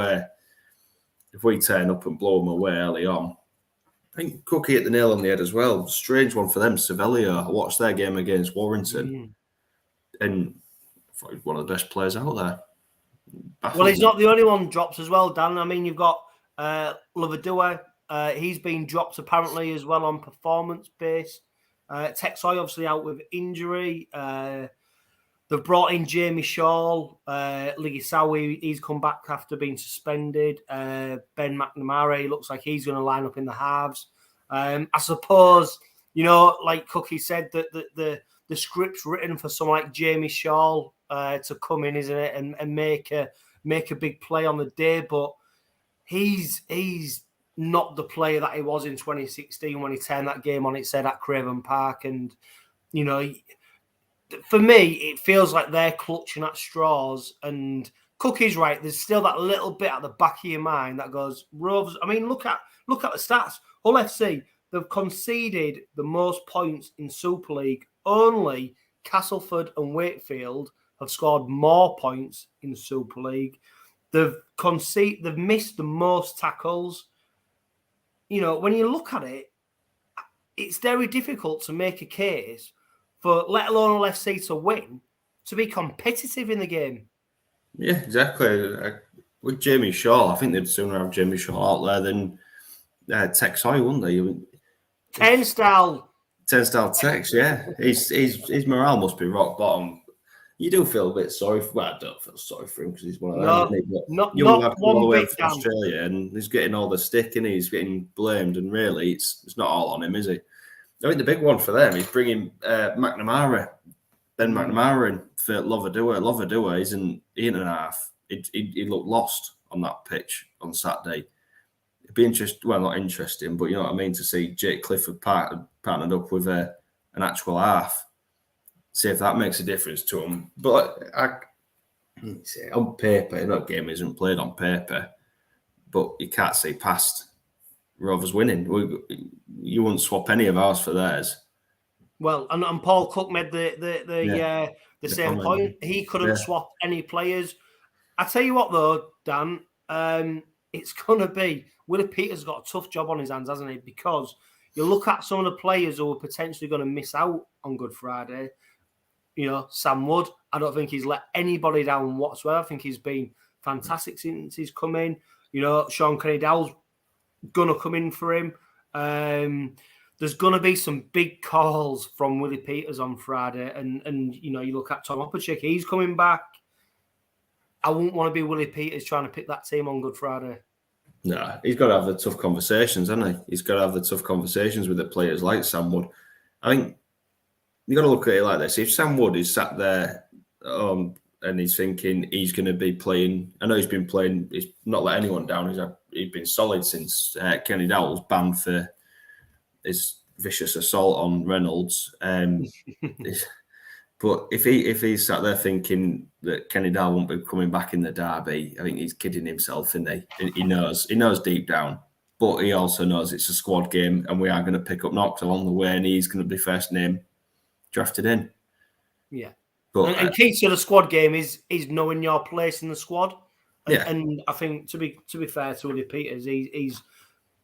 S3: we turn up and blow them away early on, I think Cookie hit the nail on the head as well. Strange one for them, 𝗕𝗏𝗂𝗧. I watched their game against Warrington, and I thought he was one of the best players out there.
S2: Well, he's not the only one dropped as well, Dan. I mean, you've got 𝗕𝗏𝗂𝗧. He's been dropped apparently as well on performance base. 𝗕𝗂𝗁 obviously out with injury. They've brought in 𝗕𝗏𝗂𝗁, he's come back after being suspended. Ben McNamara looks like he's going to line up in the halves. I suppose, like Cookie said, that the script's written for someone like 𝗕𝗓𝗁 to come in, isn't it, and make a big play on the day. But he's not the player that he was in 2016 when he turned that game on its head at Craven Park. And, for me, it feels like they're clutching at straws. And Cookie's right. There's still that little bit at the back of your mind that goes, Rovers. I mean, look at the stats. Hull FC, they've conceded the most points in Super League. Only Castleford and Wakefield have scored more points in Super League. They've missed the most tackles. When you look at it, it's very difficult to make a case for, let alone Hull FC to win, to be competitive in the game.
S3: Yeah, exactly. With Jamie Shaw, I think they'd sooner have Jamie Shaw out there than 𝗕𝗏𝗁𝗂𝗧, wouldn't they? Turnstile Tex, yeah. His morale must be rock bottom. You do feel a bit sorry for. Well, I don't feel sorry for him because he's one of them.
S2: Not
S3: all the way
S2: big
S3: from Australia, and he's getting all the stick, and he's getting blamed. And really, it's not all on him, is he? I think the big one for them is bringing Ben McNamara in for 𝗕𝗏𝗂𝗧. 𝗕𝗏𝗂𝗧 he ain't an half. He looked lost on that pitch on Saturday. It'd be interesting. Well, not interesting, but you know what I mean, to see Jake Clifford partnered up with an actual half. See if that makes a difference to him. But on paper, that game isn't played on paper, but you can't see past Rovers winning. You wouldn't swap any of ours for theirs.
S2: Well, and Paul Cooke made the same point. He couldn't swap any players. I tell you what, though, Dan, it's going to be Willie Peters got a tough job on his hands, hasn't he? Because you look at some of the players who are potentially going to miss out on Good Friday. Sam Wood, I don't think he's let anybody down whatsoever. I think he's been fantastic since he's come in. Sean Kenny-Dowell's going to come in for him. There's going to be some big calls from Willie Peters on Friday. And you look at 𝗕𝗏𝗂𝗧, he's coming back. I wouldn't want to be Willie Peters trying to pick that team on Good Friday.
S3: No, he's got to have the tough conversations, hasn't he? He's got to have the tough conversations with the players like Sam Wood. I think you got to look at it like this. If Sam Wood is sat there and he's thinking he's going to be playing, I know he's been playing, he's not let anyone down. He's been solid since Kenny Dowell's banned for his vicious assault on Reynolds. But if he's sat there thinking that Kenny Dowell won't be coming back in the derby, I think he's kidding himself, isn't he? He knows deep down. But he also knows it's a squad game and we are going to pick up knocks along the way, and he's going to be first name drafted in.
S2: Yeah. But, and key to the squad game is knowing your place in the squad. And I think to be fair to Willie Peters, he's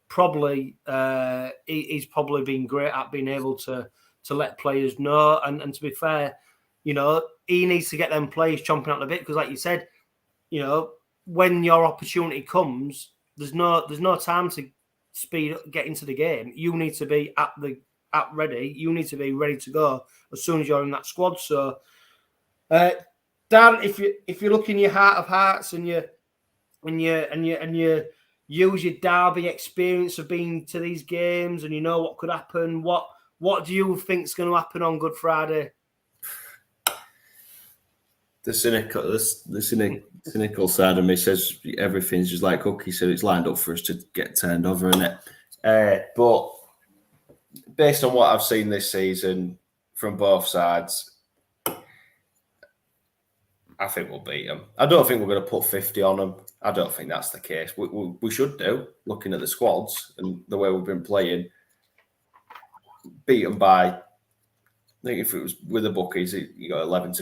S2: probably been great at being able to let players know. And to be fair, he needs to get them players chomping at the bit, because like you said, when your opportunity comes, there's no time to speed up, get into the game. You need to be ready. You need to be ready to go as soon as you're in that squad. So, Dan, if you look in your heart of hearts and you use your derby experience of being to these games, and you know what could happen, what do you think is going to happen on Good Friday?
S3: The cynical side of me says everything's just like Cookie said. It's lined up for us to get turned over, isn't it? But based on what I've seen this season from both sides, I think we'll beat them. I don't think we're going to put 50 on them. I don't think that's the case. We should do, looking at the squads and the way we've been playing. Beat them by, I think if it was with the bookies, you got 11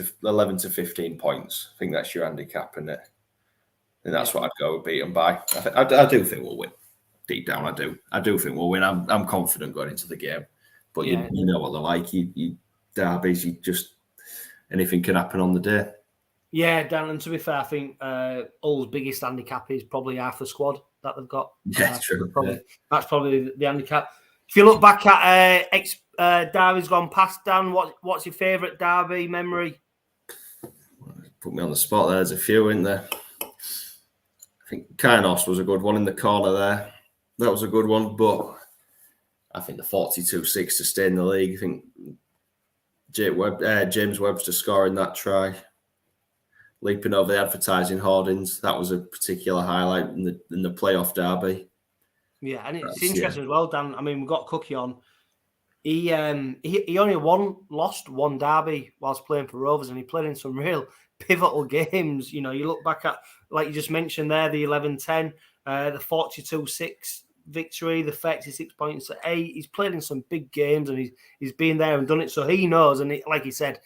S3: to 15 points. I think that's your handicap, isn't it? And that's what I'd go with, beat them by. I do think we'll win. Deep down, I do. I do think we'll win. I'm confident going into the game. But you know what they're like. You derbies, anything can happen on the day.
S2: Yeah, Dan, and to be fair, I think Hull's biggest handicap is probably half the squad that they've got.
S3: Yeah, true.
S2: That's probably the handicap. If you look back at derbies gone past, Dan, what's your favourite derby memory?
S3: Put me on the spot there. There's a few in there. I think 𝗕𝗓𝗄𝗧 was a good one in the corner there. That was a good one, but I think the 42-6 to stay in the league. I think James Webster scoring that try, leaping over the advertising hoardings. That was a particular highlight in the playoff derby. Yeah,
S2: and it's interesting as well, Dan. I mean, we've got Cookie on. He only lost one derby whilst playing for Rovers, and he played in some real pivotal games. You know, you look back at, like you just mentioned there, the 11-10, the 42-6 victory, the 36 points to 8. He's played in some big games, and he's been there and done it. So he knows, and like he said,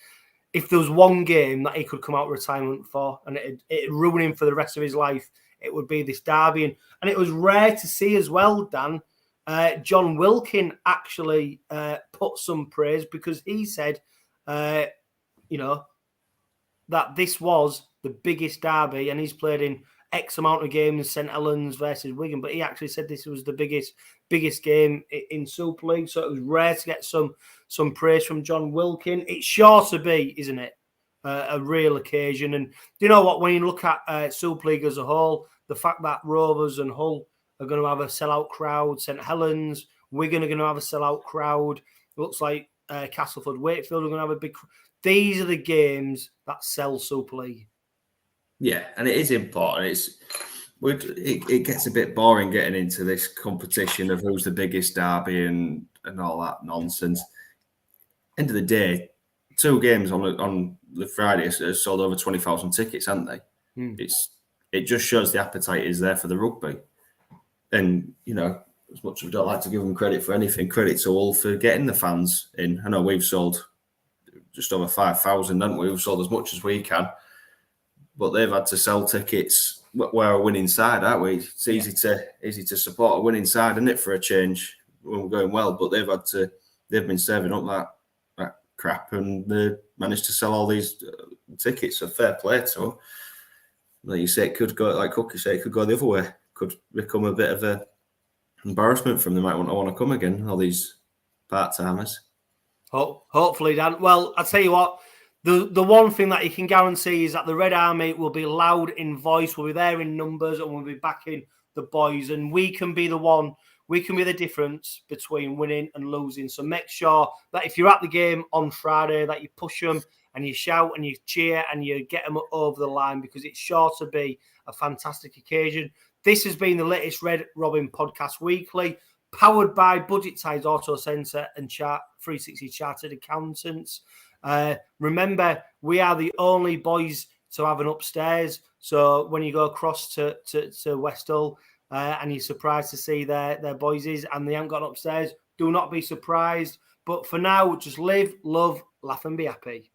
S2: if there was one game that he could come out of retirement for and it'd ruin him for the rest of his life, it would be this derby. And it was rare to see as well, Dan. John Wilkin actually put some praise because he said, that this was the biggest derby, and he's played in X amount of games, St Helens versus Wigan, but he actually said this was the biggest game in Super League. So it was rare to get some praise from John Wilkin. It's sure to be, isn't it, a real occasion. And you know what? When you look at Super League as a whole, the fact that Rovers and Hull are going to have a sellout crowd, St Helens, Wigan are going to have a sellout crowd. It looks like Castleford, Wakefield are going to have a big. These are the games that sell Super League.
S3: Yeah, and it is important. It gets a bit boring getting into this competition of who's the biggest derby and all that nonsense. End of the day, 2 games on the Friday have sold over 20,000 tickets, haven't they? It just shows the appetite is there for the rugby. And, as much as we don't like to give them credit for anything, credit to all for getting the fans in. I know we've sold just over 5,000, haven't we? We've sold as much as we can. But they've had to sell tickets. We're a winning side, aren't we? It's easy to support a winning side, isn't it, for a change when we're going well? But they've been serving up that crap, and they managed to sell all these tickets. So fair play to them. Like you say, it could go, like Cookie said, it could go the other way. Could become a bit of an embarrassment for them. They might want to come again, all these part-timers.
S2: Hopefully, Dan. Well, I'll tell you what, the one thing that you can guarantee is that the Red Army will be loud in voice, will be there in numbers, and we'll be backing the boys. And we can be the difference between winning and losing. So make sure that if you're at the game on Friday, that you push them and you shout and you cheer and you get them over the line, because it's sure to be a fantastic occasion. This has been the latest Red Robin Podcast Weekly, powered by Budget Ties Auto Centre and 360 Chartered Accountants. Remember, we are the only boys to have an upstairs. So when you go across to West Hull and you're surprised to see their boys and they haven't got upstairs, do not be surprised. But for now, just live, love, laugh and be happy.